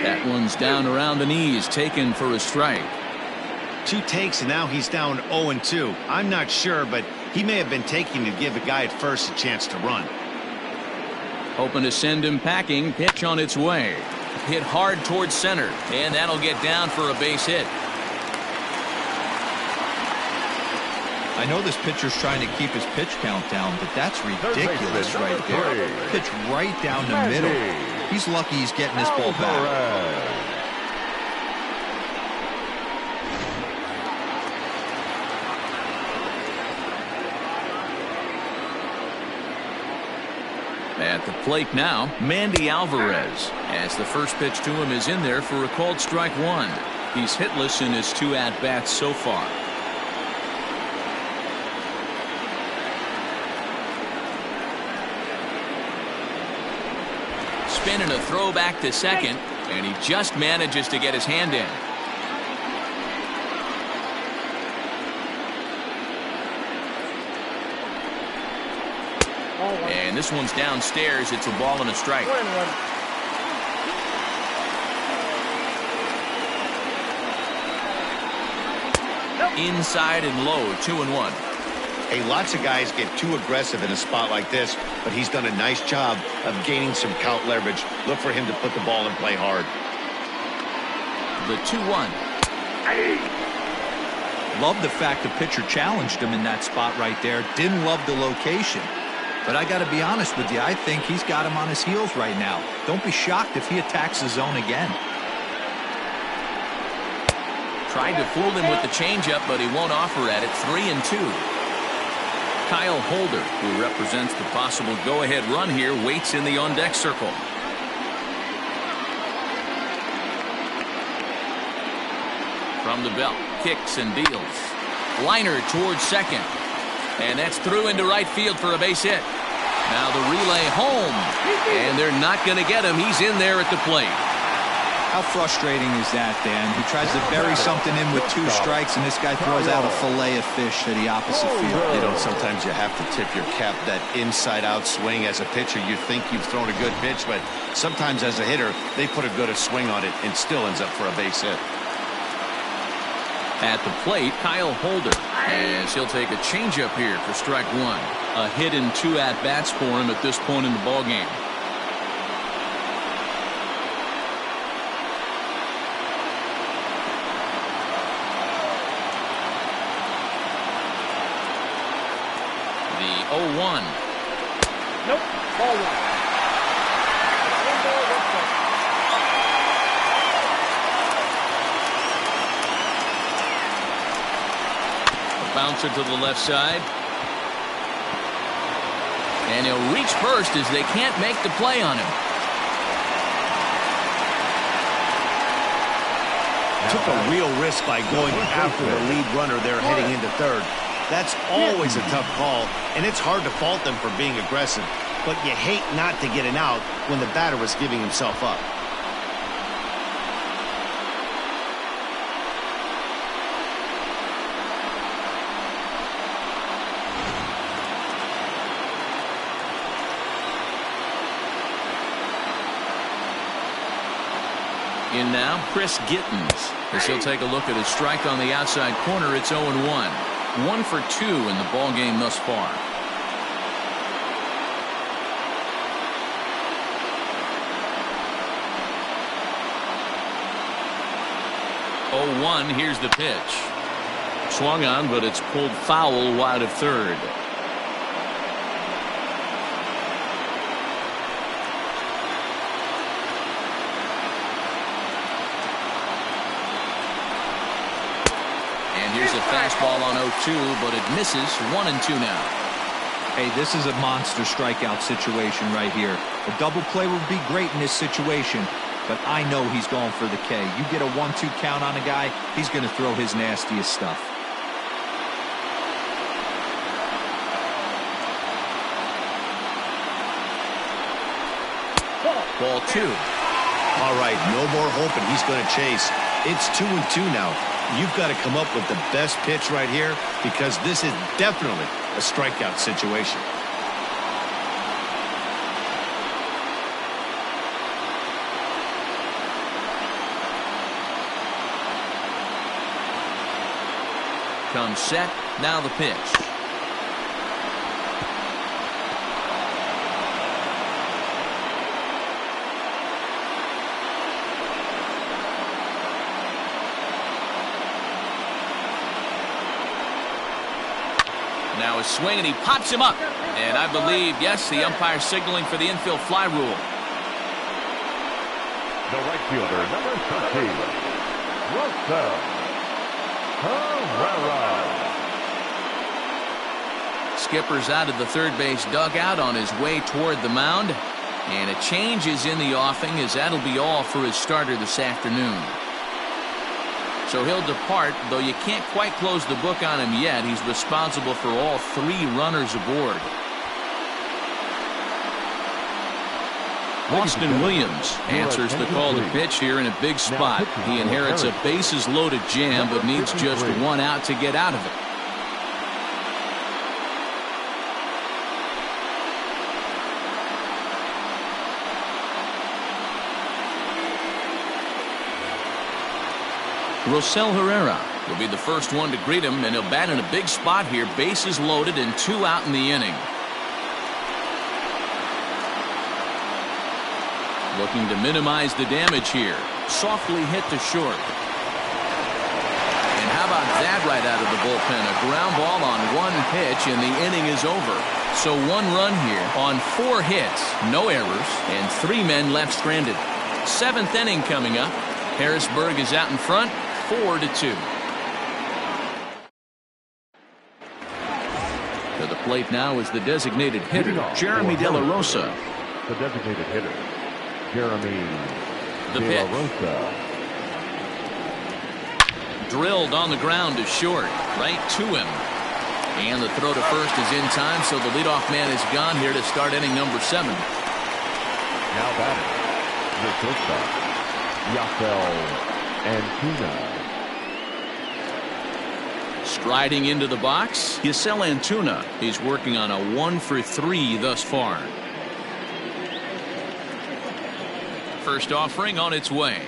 That one's down around the knees, taken for a strike. 2 takes, and now he's down 0-2. I'm not sure, but he may have been taking to give the guy at first a chance to run. Hoping to send him packing. Pitch on its way. Hit hard towards center, and that'll get down for a base hit. I know this pitcher's trying to keep his pitch count down, but that's ridiculous right there. Pitch right down the middle. He's lucky he's getting this ball back. At the plate now, Mandy Alvarez, as the first pitch to him is in there for a called strike 1. He's hitless in his 2 at-bats so far. Spinning a throw back to second, and he just manages to get his hand in. And this one's downstairs. It's a ball and a strike. Inside and low, 2-1. Hey, lots of guys get too aggressive in a spot like this, but he's done a nice job of gaining some count leverage. Look for him to put the ball and play hard. The 2-1. Love the fact the pitcher challenged him in that spot right there. Didn't love the location. But I got to be honest with you, I think he's got him on his heels right now. Don't be shocked if he attacks the zone again. Tried to fool him with the changeup, but he won't offer at it. 3-2. Kyle Holder, who represents the possible go-ahead run here, waits in the on-deck circle. From the belt, kicks and deals. Liner towards second. And that's through into right field for a base hit. Now the relay home. And they're not going to get him. He's in there at the plate. How frustrating is that, Dan? He tries to bury something in with 2 strikes, and this guy throws out a fillet of fish to the opposite field. You know, sometimes you have to tip your cap that inside-out swing. As a pitcher, you think you've thrown a good pitch, but sometimes as a hitter, they put a good swing on it and still ends up for a base hit. At the plate, Kyle Holder, as he'll take a changeup here for strike 1. A hit in 2 at-bats for him at this point in the ballgame. The 0-1. Nope. Ball 1. 1 ball, 1 strike. Bouncer to the left side. And he'll reach first as they can't make the play on him. Took a real risk by going after the lead runner there heading into third. That's always a tough call, and it's hard to fault them for being aggressive. But you hate not to get an out when the batter was giving himself up. In now, Chris Gittens, as he'll take a look at his strike on the outside corner. It's 0-1. 1 for 2 in the ball game thus far. Here's the pitch. Swung on, but it's pulled foul wide of third. Here's a fastball on 0-2, but it misses. 1-2 now. Hey, this is a monster strikeout situation right here. A double play would be great in this situation, but I know he's going for the K. You get a 1-2 count on a guy, he's going to throw his nastiest stuff. Ball 2. All right, no more hoping he's going to chase. It's 2-2 now. You've got to come up with the best pitch right here, because this is definitely a strikeout situation. Comes set. Now the pitch. Now a swing, and he pops him up. And I believe, yes, the umpire signaling for the infield fly rule. The right fielder, number 13, Russell Herrera. Skipper's out of the third base dugout on his way toward the mound. And a change is in the offing, as that'll be all for his starter this afternoon. So he'll depart, though you can't quite close the book on him yet. He's responsible for all 3 runners aboard. Austin Williams answers the call to pitch here in a big spot. He inherits a bases-loaded jam, but needs just 1 out to get out of it. Rosell Herrera will be the first one to greet him, and he'll bat in a big spot here. Bases loaded and 2 out in the inning. Looking to minimize the damage here. Softly hit to short. And how about that right out of the bullpen? A ground ball on 1 pitch, and the inning is over. So 1 run here on 4 hits, no errors, and 3 men left stranded. 7th inning coming up. Harrisburg is out in front, 4-2. To the plate now is the designated hitter, Jeremy De La Rosa. The designated hitter, Jeremy The De La pitch. Rosa. Drilled on the ground to short, right to him. And the throw to first is in time, so the leadoff man is gone here to start inning number 7. Now batting, the shortstop, Yasel Antuna. Striding into the box, Yasel Antuna. He's working on a 1-for-3 thus far. First offering on its way.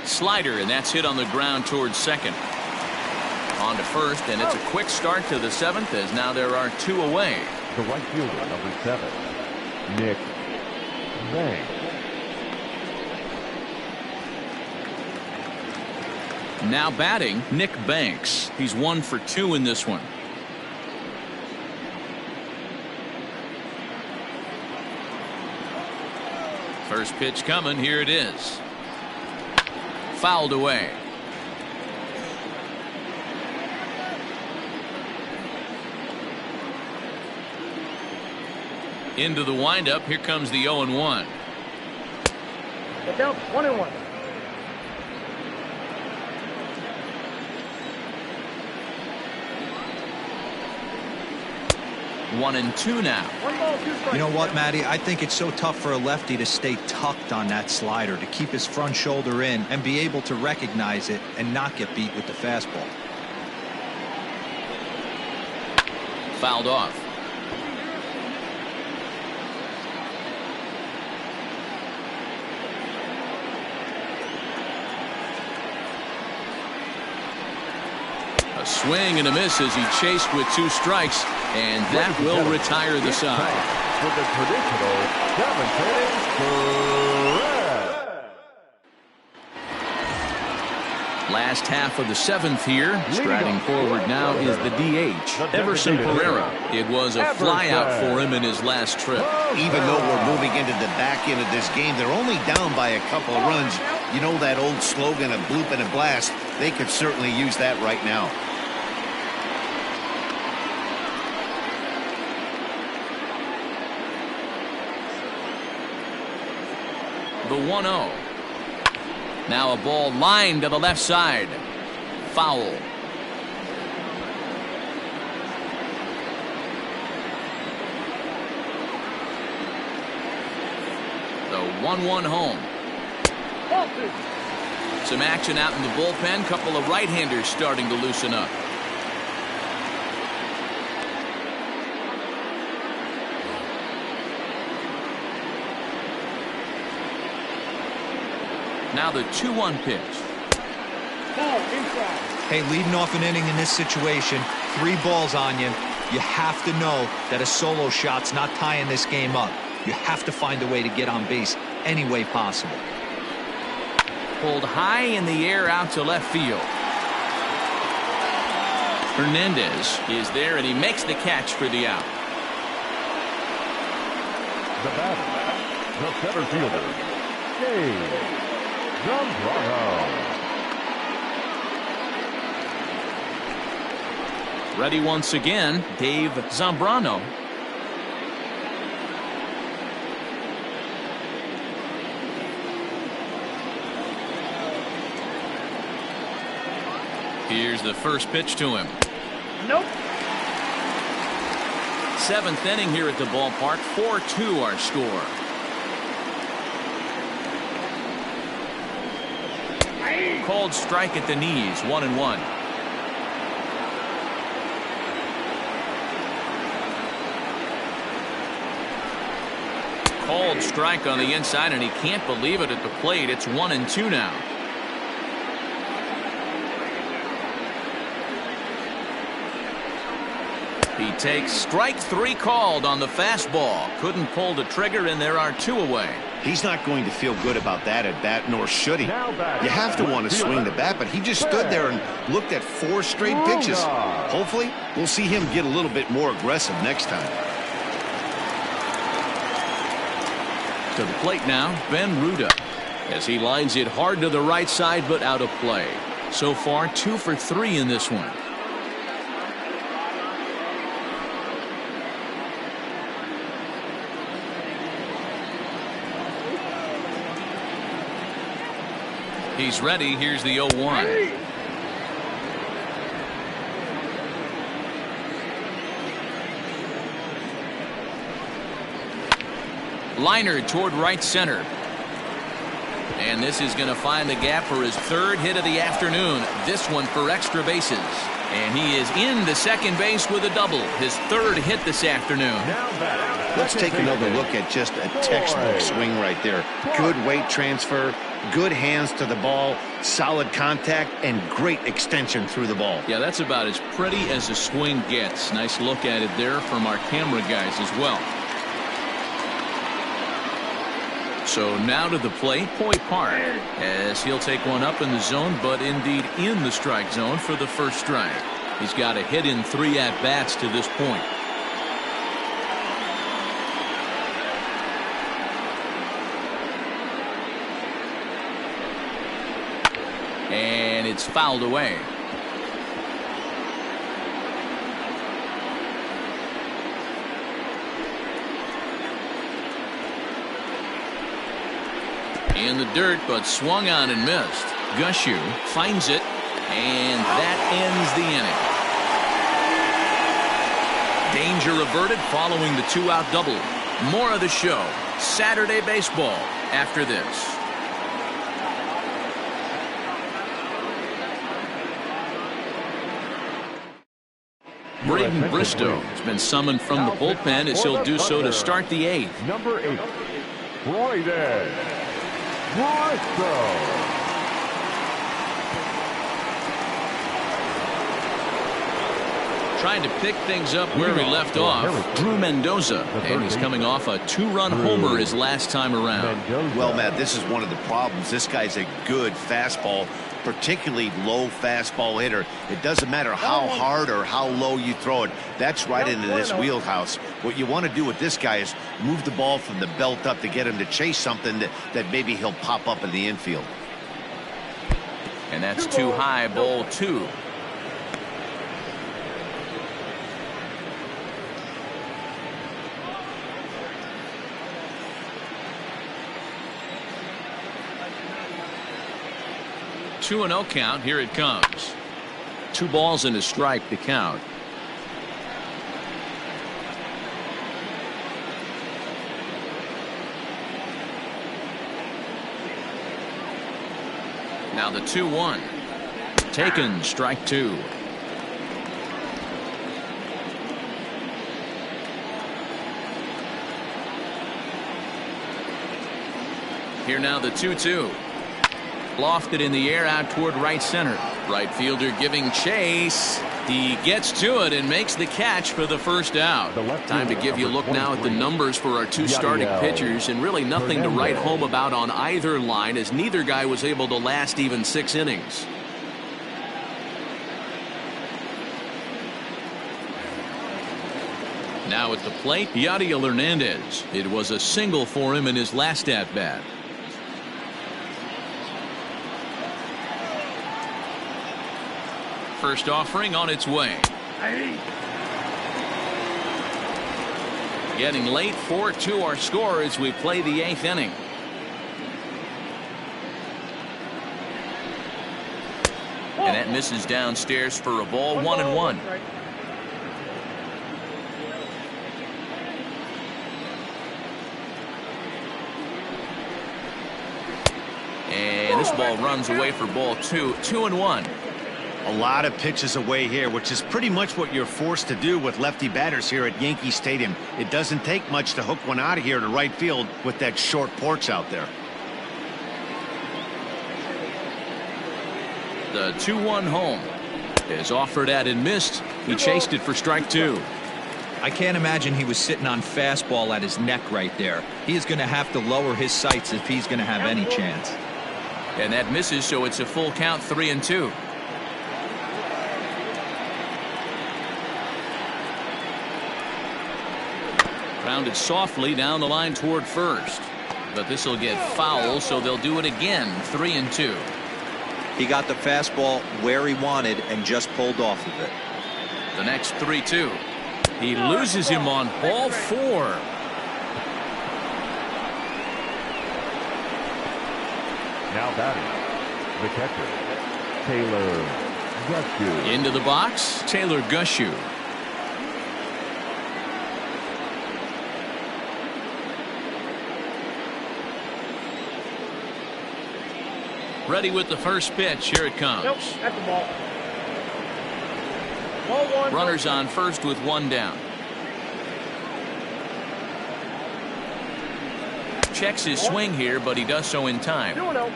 Slider, and that's hit on the ground towards second. On to first, and it's a quick start to the 7th, as now there are 2 away. The right fielder, number 7, Nick Banks. Now batting, Nick Banks. He's 1 for 2 in this one. First pitch coming. Here it is. Fouled away. Into the windup. Here comes the 0-1. The count 1-1. 1-2 now. 1 ball, 2 strikes. You know what, Matty? I think it's so tough for a lefty to stay tucked on that slider, to keep his front shoulder in and be able to recognize it and not get beat with the fastball. Fouled off. A swing and a miss as he chased with 2 strikes, and that will retire the side. With the traditional demonstrating Last half of the 7th here. Striding forward now is the DH, Everson Pereira. It was a flyout for him in his last trip. Even though we're moving into the back end of this game, they're only down by a couple of runs. You know that old slogan, a bloop and a blast? They could certainly use that right now. The 1-0. Now a ball lined to the left side. Foul. The 1-1 home. Ball 2. Some action out in the bullpen. Couple of right-handers starting to loosen up. Now the 2-1 pitch. Ball inside. Hey, leading off an inning in this situation, 3 balls on you. You have to know that a solo shot's not tying this game up. You have to find a way to get on base any way possible. Pulled high in the air out to left field. Hernandez is there, and he makes the catch for the out. the batter, the center fielder, Dave Zambrano. Ready once again, Dave Zambrano. Here's the first pitch to him. Nope. 7th inning here at the ballpark. 4-2 our score. Called strike at the knees. 1-1. Called strike on the inside, and he can't believe it at the plate. It's 1-2 now. He takes strike 3 called on the fastball. Couldn't pull the trigger, and there are 2 away. He's not going to feel good about that at bat, nor should he. You have to want to swing the bat, but he just stood there and looked at 4 straight pitches. Hopefully, we'll see him get a little bit more aggressive next time. To the plate now, Ben Ruda, as he lines it hard to the right side, but out of play. So far, 2 for 3 in this one. He's ready. Here's the 0-1. Liner toward right center. And this is going to find the gap for his 3rd hit of the afternoon. This one for extra bases. And he is into second base with a double. His 3rd hit this afternoon. Let's take another look at just a textbook swing right there. Good weight transfer, good hands to the ball, solid contact, and great extension through the ball. Yeah, that's about as pretty as a swing gets. Nice look at it there from our camera guys as well. So now to the plate, Hoy Park, as he'll take one up in the zone, but indeed in the strike zone for the first strike. He's got a hit in 3 at-bats to this point. And it's fouled away. In the dirt, but swung on and missed. Gushu finds it, and that ends the inning. Danger averted following the 2-out double. More of the show, Saturday baseball, after this. Braden Bristow has been summoned from the bullpen as he'll do so to start the 8th. Number 8, Braden Bristow. Trying to pick things up where he left off, Drew Mendoza, and he's coming off a 2-run homer his last time around. Well, Matt, this is one of the problems. This guy's a good fastball, particularly low fastball hitter. It doesn't matter how hard or how low you throw it. That's right into this wheelhouse. What you want to do with this guy is move the ball from the belt up to get him to chase something that maybe he'll pop up in the infield. And that's too high, ball 2. Two and 0 count. Here it comes. 2 balls and a strike to count. Now the 2-1. Taken, strike 2. Here now the 2-2. Lofted in the air out toward right center. Right fielder giving chase. He gets to it and makes the catch for the first out. Time to give you a look now at the numbers for our 2 starting pitchers, and really nothing to write home about on either line, as neither guy was able to last even 6 innings. Now at the plate, Yadiel Hernandez. It was a single for him in his last at-bat. First offering on its way. Getting late, 4-2 our score as we play the 8th inning. And that misses downstairs for a ball, 1-1. And this ball runs away for ball 2, 2-1. A lot of pitches away here, which is pretty much what you're forced to do with lefty batters here at Yankee Stadium. It doesn't take much to hook one out of here to right field with that short porch out there. The 2-1 home is offered at and missed. He chased it for strike 2. I can't imagine he was sitting on fastball at his neck right there. He is going to have to lower his sights if he's going to have any chance. And that misses, so it's a full count, 3-2. Grounded softly down the line toward first. But this will get foul, so they'll do it again, 3-2. He got the fastball where he wanted and just pulled off of it. The next 3-2. He loses him on ball 4. Now batting, the catcher, Taylor Gushu. Into the box, Taylor Gushu. Ready with the first pitch. Here it comes. Nope, at the ball. Ball 1. Runners on first with 1 down. Checks his swing here, but he does so in time. 2-0.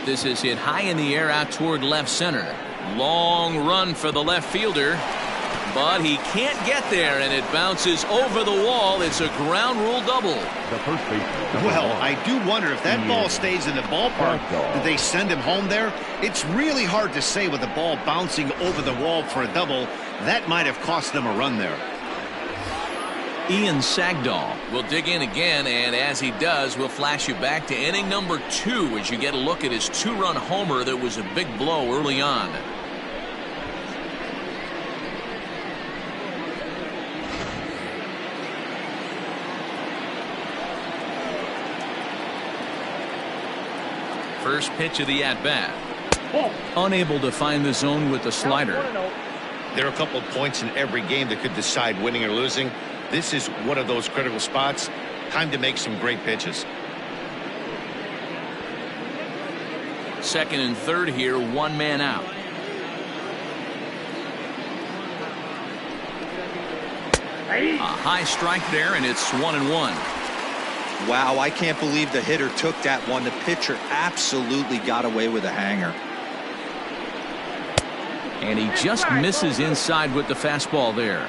This is hit high in the air out toward left center. Long run for the left fielder. But he can't get there, and it bounces over the wall. It's a ground rule double. The first baseman. Well, I do wonder if that ball stays in the ballpark. Ragdoll. Did they send him home there? It's really hard to say with the ball bouncing over the wall for a double. That might have cost them a run there. Ian Sagdahl will dig in again, and as he does, we'll flash you back to inning number 2 as you get a look at his 2-run homer that was a big blow early on. First pitch of the at-bat. Ball. Unable to find the zone with the slider. 1-0. There are a couple of points in every game that could decide winning or losing. This is one of those critical spots. Time to make some great pitches. Second and third here, 1 man out. Hey. A high strike there, and it's 1-1. Wow, I can't believe the hitter took that one. The pitcher absolutely got away with a hanger. And he just misses inside with the fastball there.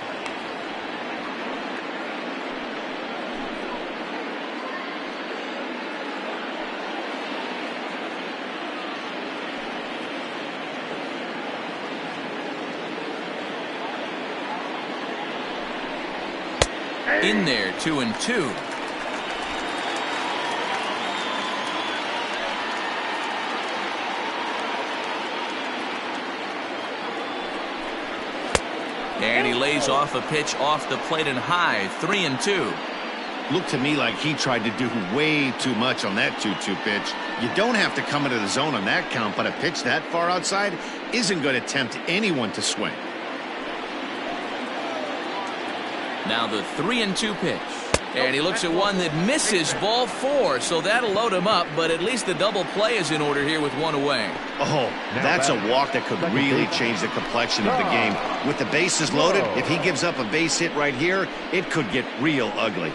In there, 2-2. And he lays off a pitch off the plate and high, 3-2. Looked to me like he tried to do way too much on that 2-2 pitch. You don't have to come into the zone on that count, but a pitch that far outside isn't going to tempt anyone to swing. Now the 3-2 pitch. And he looks at one that misses, ball 4, so that'll load him up, but at least the double play is in order here with 1 away. Oh, that's a walk that could really change the complexion of the game. With the bases loaded, if he gives up a base hit right here, it could get real ugly.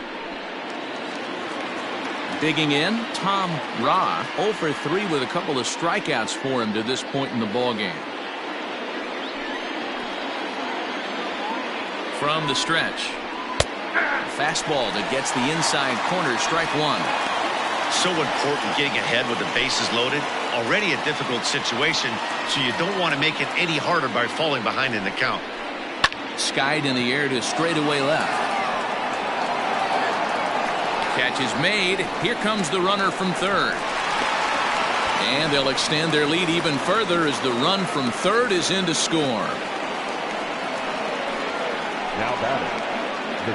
Digging in, Tom Ra, 0 for 3 with a couple of strikeouts for him to this point in the ballgame. From the stretch. Fastball that gets the inside corner, strike 1. So important getting ahead with the bases loaded. Already a difficult situation, so you don't want to make it any harder by falling behind in the count. Skied in the air to straightaway left. Catch is made. Here comes the runner from third. And they'll extend their lead even further as the run from third is in to score. Now batting.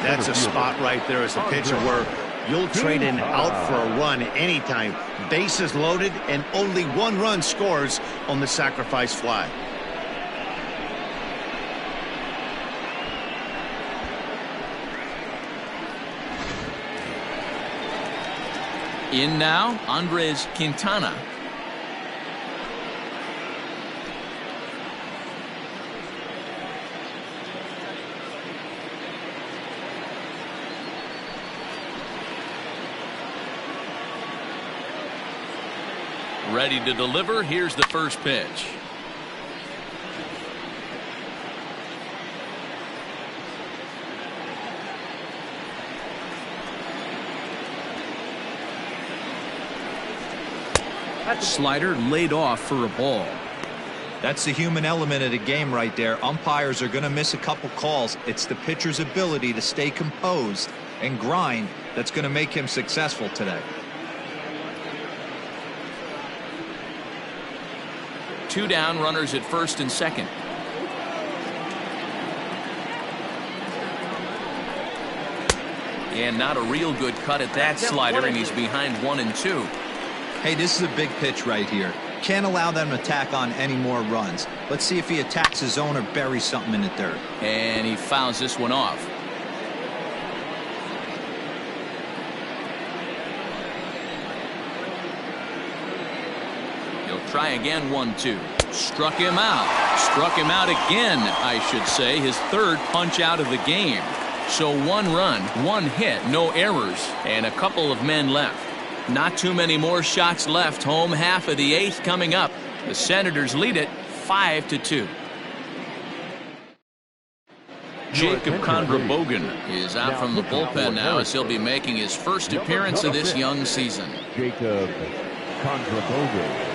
That's a spot right there as a pitcher where you'll trade an out for a run anytime. Bases loaded and only 1 run scores on the sacrifice fly. In now, Andres Quintana. Ready to deliver. Here's the first pitch. Slider laid off for a ball. That's the human element of the game right there. Umpires are going to miss a couple calls. It's the pitcher's ability to stay composed and grind that's going to make him successful today. 2 down, runners at first and second. And not a real good cut at that slider, and he's behind 1-2. Hey, this is a big pitch right here. Can't allow them to tack on any more runs. Let's see if he attacks his zone or buries something in the dirt. And he fouls this one off. He'll try again. 1-2. Struck him out. Struck him out again, I should say. His third punch out of the game. So 1 run, 1 hit, no errors, and a couple of men left. Not too many more shots left. Home half of the 8th coming up. The Senators lead it 5-2. Jacob Kondrabogen is out from the bullpen now, as he'll be making his first appearance of this young season. Jacob Kondrabogen.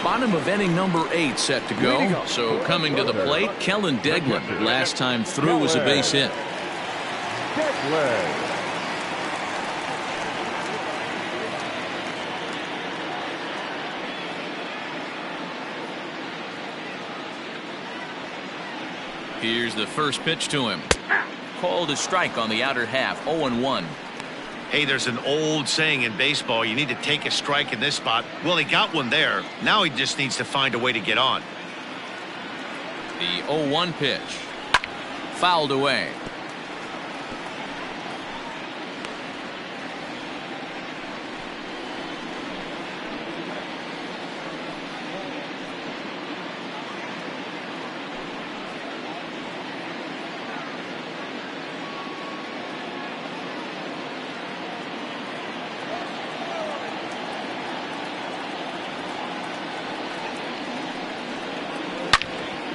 Bottom of inning number 8 set to go. So coming to the plate, Kellen Deglan. Last time through was a base hit. Here's the first pitch to him. Called a strike on the outer half. 0-1. Hey, there's an old saying in baseball, you need to take a strike in this spot. Well, he got one there. Now he just needs to find a way to get on. The 0-1 pitch. Fouled away.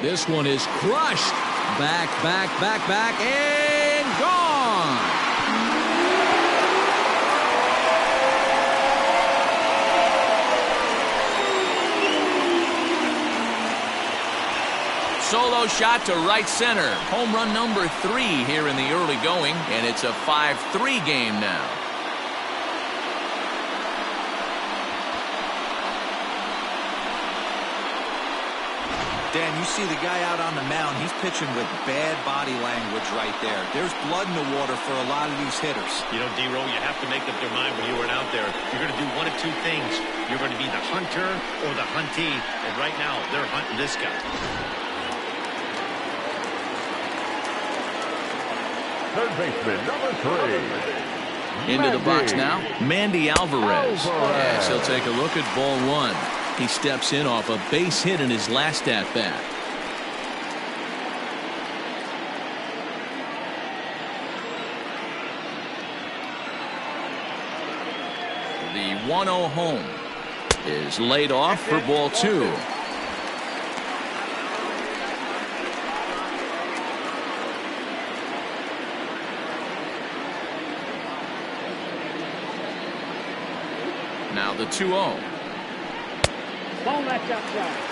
This one is crushed. Back, and gone. Solo shot to right center. Home run number 3 here in the early going, and it's a 5-3 game now. Dan, you see the guy out on the mound. He's pitching with bad body language right there. There's blood in the water for a lot of these hitters. You know, D-Row, you have to make up your mind when you were out there. You're going to do one of 2 things. You're going to be the hunter or the huntee. And right now, they're hunting this guy. Third baseman, number 3. Into the box now, Mandy Alvarez. Yes, he'll take a look at ball 1. He steps in off a base hit in his last at-bat. The 1-0 home is laid off for ball 2. Now the 2-0. Ball match outside.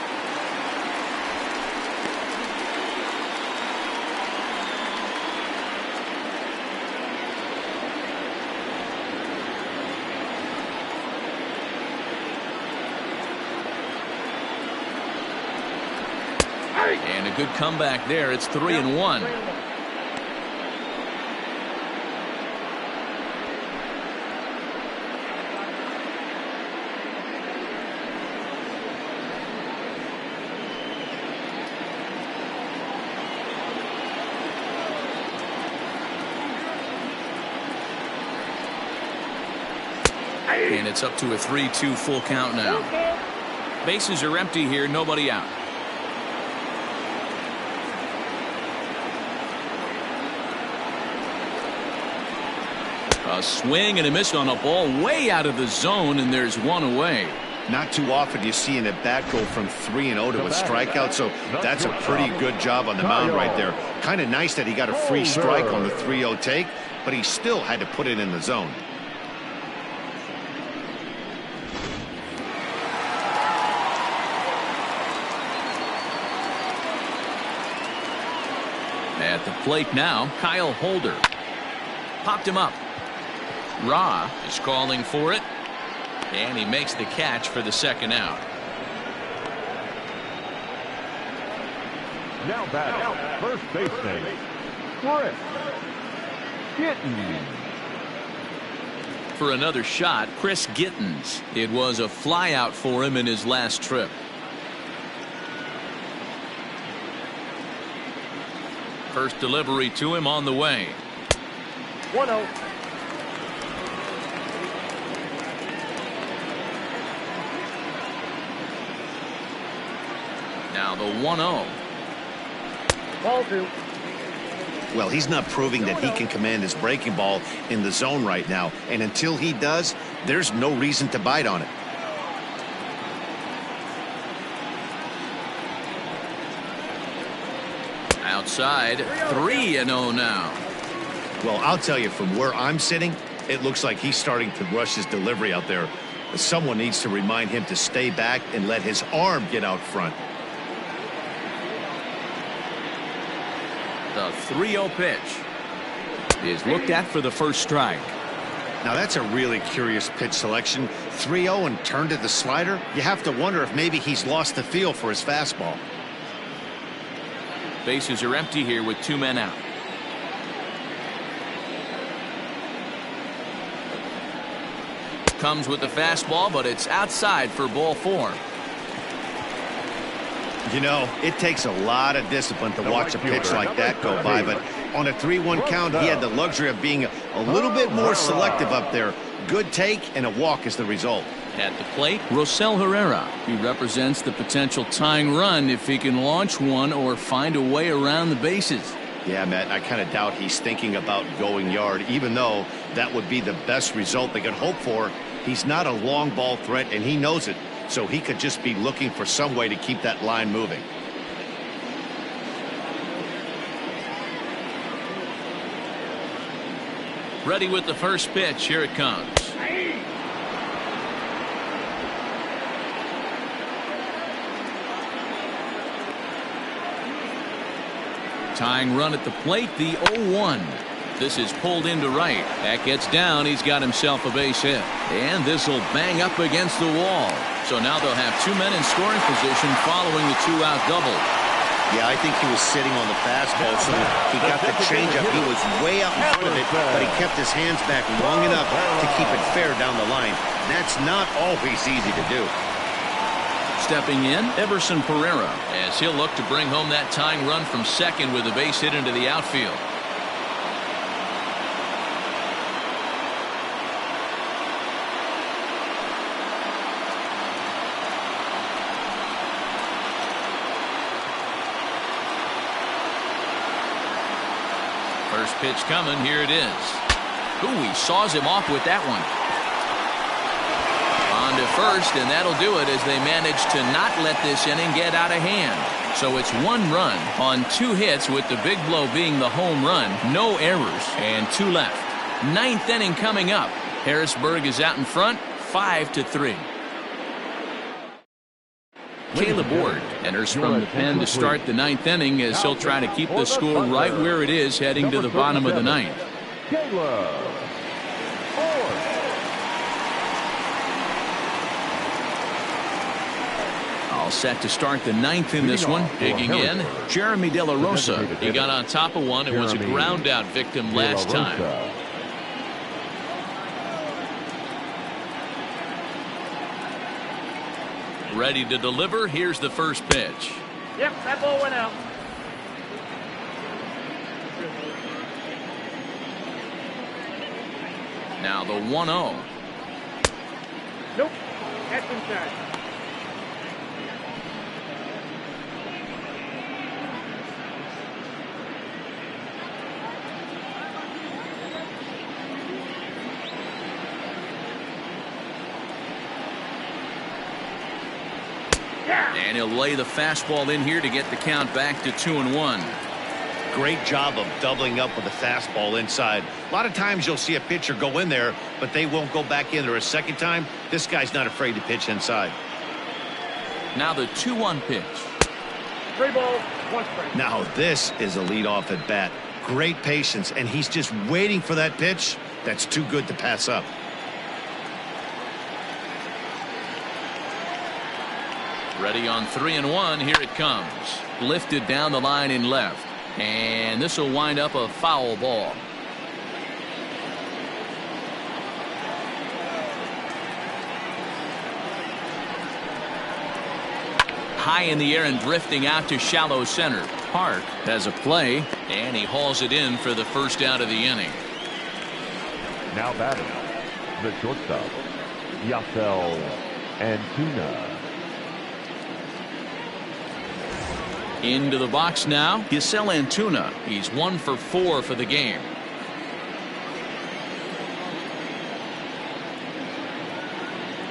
And a good comeback there. It's 3-1. And it's up to a 3-2 full count now. Bases are empty here, nobody out. A swing and a miss on a ball way out of the zone, and there's one away. Not too often you see an at-bat go from 3-0 to a strikeout, so that's a pretty good job on the mound right there. Kind of nice that he got a free strike on the 3-0 take, but he still had to put it in the zone. At the plate now, Kyle Holder. Popped him up. Ra is calling for it. And he makes the catch for the second out. Now back, first baseman, Chris Gittens. For another shot, Chris Gittens. It was a flyout for him in his last trip. First delivery to him on the way. 1-0. Now the 1-0. Ball 2. Well, he's not proving that he can command his breaking ball in the zone right now, and until he does, there's no reason to bite on it. Outside, 3-0 now. Well, I'll tell you, from where I'm sitting, it looks like he's starting to rush his delivery out there. Someone needs to remind him to stay back and let his arm get out front. The 3-0 pitch is looked at for the first strike. Now that's a really curious pitch selection. 3-0 and turned to the slider. You have to wonder if maybe he's lost the feel for his fastball. Bases are empty here with 2 men out. Comes with the fastball, but it's outside for ball 4. You know, it takes a lot of discipline to watch a pitch like that go by, but on a 3-1 count, he had the luxury of being a little bit more selective up there. Good take and a walk is the result. At the plate, Rosell Herrera. He represents the potential tying run if he can launch one or find a way around the bases. Yeah, Matt, I kind of doubt he's thinking about going yard, even though that would be the best result they could hope for. He's not a long ball threat, and he knows it. So he could just be looking for some way to keep that line moving. Ready with the first pitch. Here it comes. Tying run at the plate, the 0-1. This is pulled into right. That gets down. He's got himself a base hit. And this will bang up against the wall. So now they'll have 2 men in scoring position following the 2-out double. Yeah, I think he was sitting on the fastball, so he got the changeup. He was way out in front of it, but he kept his hands back long enough to keep it fair down the line. That's not always easy to do. Stepping in, Everson Pereira, as he'll look to bring home that tying run from second with a base hit into the outfield. First pitch coming. Here it is. Ooh, he saws him off with that one. On to first, and that'll do it as they manage to not let this inning get out of hand. So it's 1 run on 2 hits, with the big blow being the home run. No errors, and 2 left. 9th inning coming up. Harrisburg is out in front, 5-3. Caleb Ward enters from the pen to start the 9th inning as he'll try to keep the score right where it is heading to the bottom of the 9th. Caleb Ward. All set to start the 9th in this one. Digging in, Jeremy De La Rosa. He got on top of one and was a ground out victim last time. Ready to deliver. Here's the first pitch. Yep, that ball went out. Now the 1-0. Nope, that's inside. And he'll lay the fastball in here to get the count back to 2-1. Great job of doubling up with a fastball inside. A lot of times you'll see a pitcher go in there, but they won't go back in there a second time. This guy's not afraid to pitch inside. Now the 2-1 pitch. 3 balls, 1 strike. Now this is a leadoff at bat. Great patience, and he's just waiting for that pitch. That's too good to pass up. Ready on 3-1. Here it comes. Lifted down the line in left. And this will wind up a foul ball. High in the air and drifting out to shallow center. Park has a play, and he hauls it in for the first out of the inning. Now batting, the shortstop, Yasel Antuna. Into the box now, Yasel Antuna. He's 1 for 4 for the game.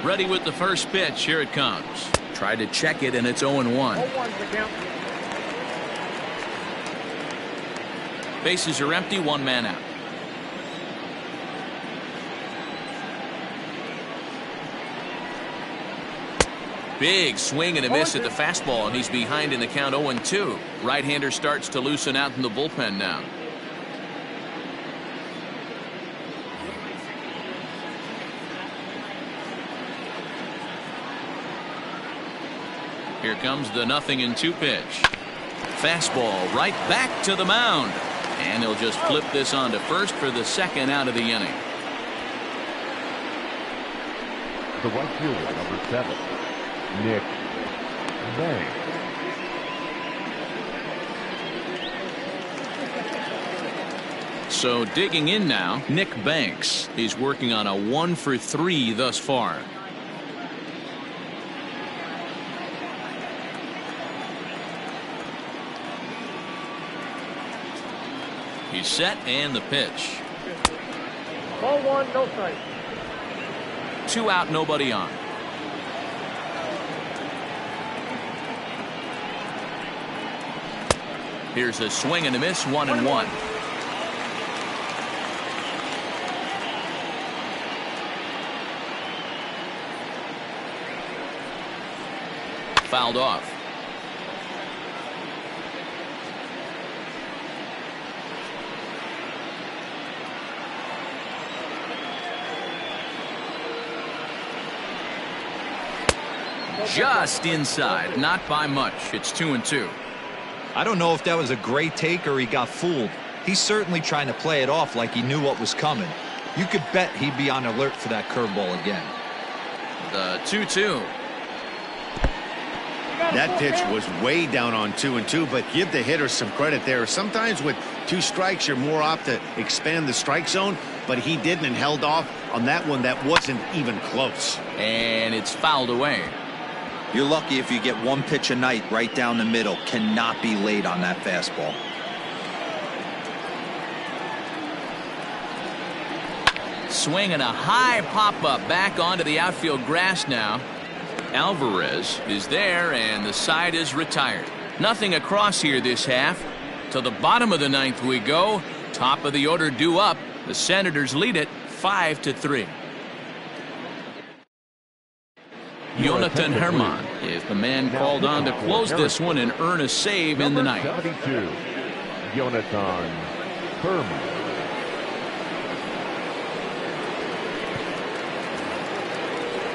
Ready with the first pitch. Here it comes. Tried to check it, and it's 0-1. 0-1's the count. Bases are empty, 1 man out. Big swing and a miss at the fastball, and he's behind in the count 0-2. Right-hander starts to loosen out in the bullpen now. Here comes the 0-2 pitch. Fastball right back to the mound. And he'll just flip this on to first for the second out of the inning. The right fielder, number 7, Nick Banks. So digging in now, Nick Banks. He's working on a 1 for 3 thus far. He's set, and the pitch. Ball 1, no strike. 2 out, nobody on. Here's a swing and a miss, 1-1. Fouled off. Just inside, not by much. It's 2-2. I don't know if that was a great take or he got fooled. He's certainly trying to play it off like he knew what was coming. You could bet he'd be on alert for that curveball again. The 2-2. That pitch was way down on 2-2, but give the hitter some credit there. Sometimes with 2 strikes, you're more apt to expand the strike zone, but he didn't and held off on that one that wasn't even close. And it's fouled away. You're lucky if you get 1 pitch a night right down the middle. Cannot be late on that fastball. Swing and a high pop-up back onto the outfield grass now. Alvarez is there, and the side is retired. Nothing across here this half. To the bottom of the 9th we go. Top of the order due up. The Senators lead it 5-3. Jonathan Herman is the man called on to close this one and earn a save in the ninth. 72, Jonathan Herman.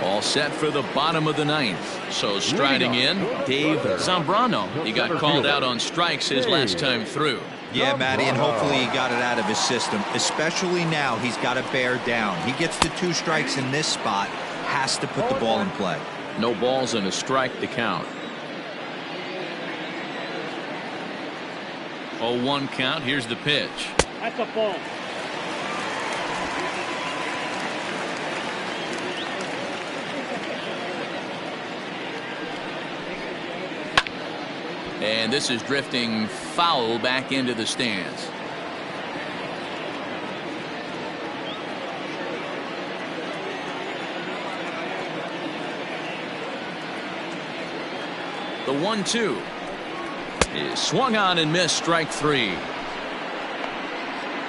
All set for the bottom of the 9th. So striding in, Dave Zambrano. He got called out on strikes his last time through. Yeah, Matty, and hopefully he got it out of his system. Especially now, he's got to bear down. He gets the 2 strikes in this spot. Has to put the ball in play. No balls and a strike to count. 0-1 count. Here's the pitch. That's a ball. And this is drifting foul back into the stands. The 1-2 is swung on and missed. Strike 3.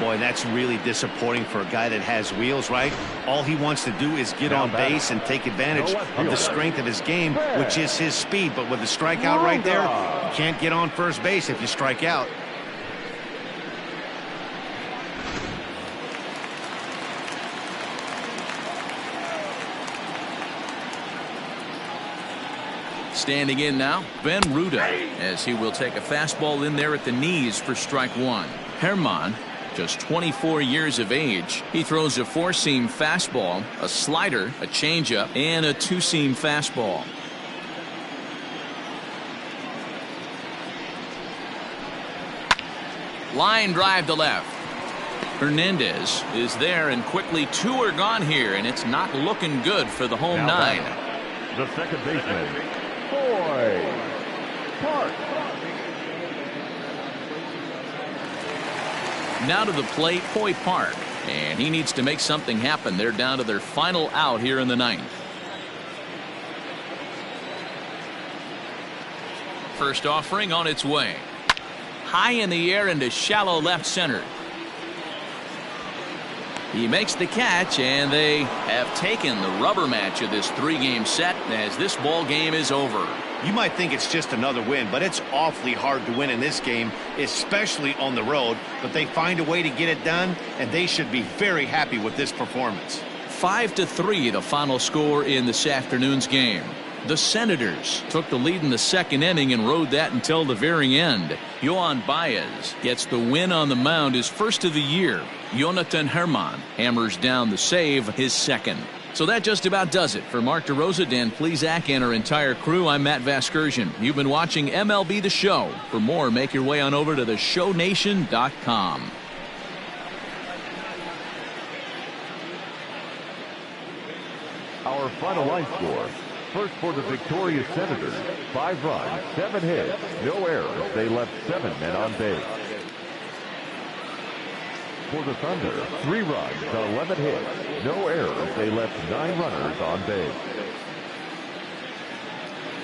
Boy, that's really disappointing for a guy that has wheels, right? All he wants to do is get on base and take advantage of the strength of his game, which is his speed. But with the strikeout right there, you can't get on first base if you strike out. Standing in now, Ben Ruda, as he will take a fastball in there at the knees for strike 1. Herman, just 24 years of age. He throws a 4-seam fastball, a slider, a changeup, and a 2-seam fastball. Line drive to left. Hernandez is there, and quickly 2 are gone here, and it's not looking good for the home 9. The second baseman, Boy Park. Now to the plate, Hoy Park, and he needs to make something happen. They're down to their final out here in the 9th. First offering on its way. High in the air into shallow left center. He makes the catch, and they have taken the rubber match of this 3-game set as this ball game is over. You might think it's just another win, but it's awfully hard to win in this game, especially on the road. But they find a way to get it done, and they should be very happy with this performance. 5-3 the final score in this afternoon's game. The Senators took the lead in the second inning and rode that until the very end. Yohan Baez gets the win on the mound, his first of the year. Jonathan Herman hammers down the save, his second. So that just about does it. For Mark DeRosa, Dan Plesac, and our entire crew, I'm Matt Vasgersian. You've been watching MLB The Show. For more, make your way on over to theshownation.com. Our final line score. First for the victorious Senators, 5 runs, 7 hits, no errors. They left 7 men on base. For the Thunder, 3 runs, 11 hits, no errors. They left 9 runners on base.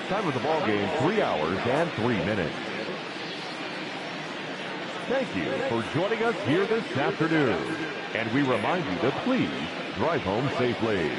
Time of the ball game, 3 hours and 3 minutes. Thank you for joining us here this afternoon. And we remind you to please drive home safely.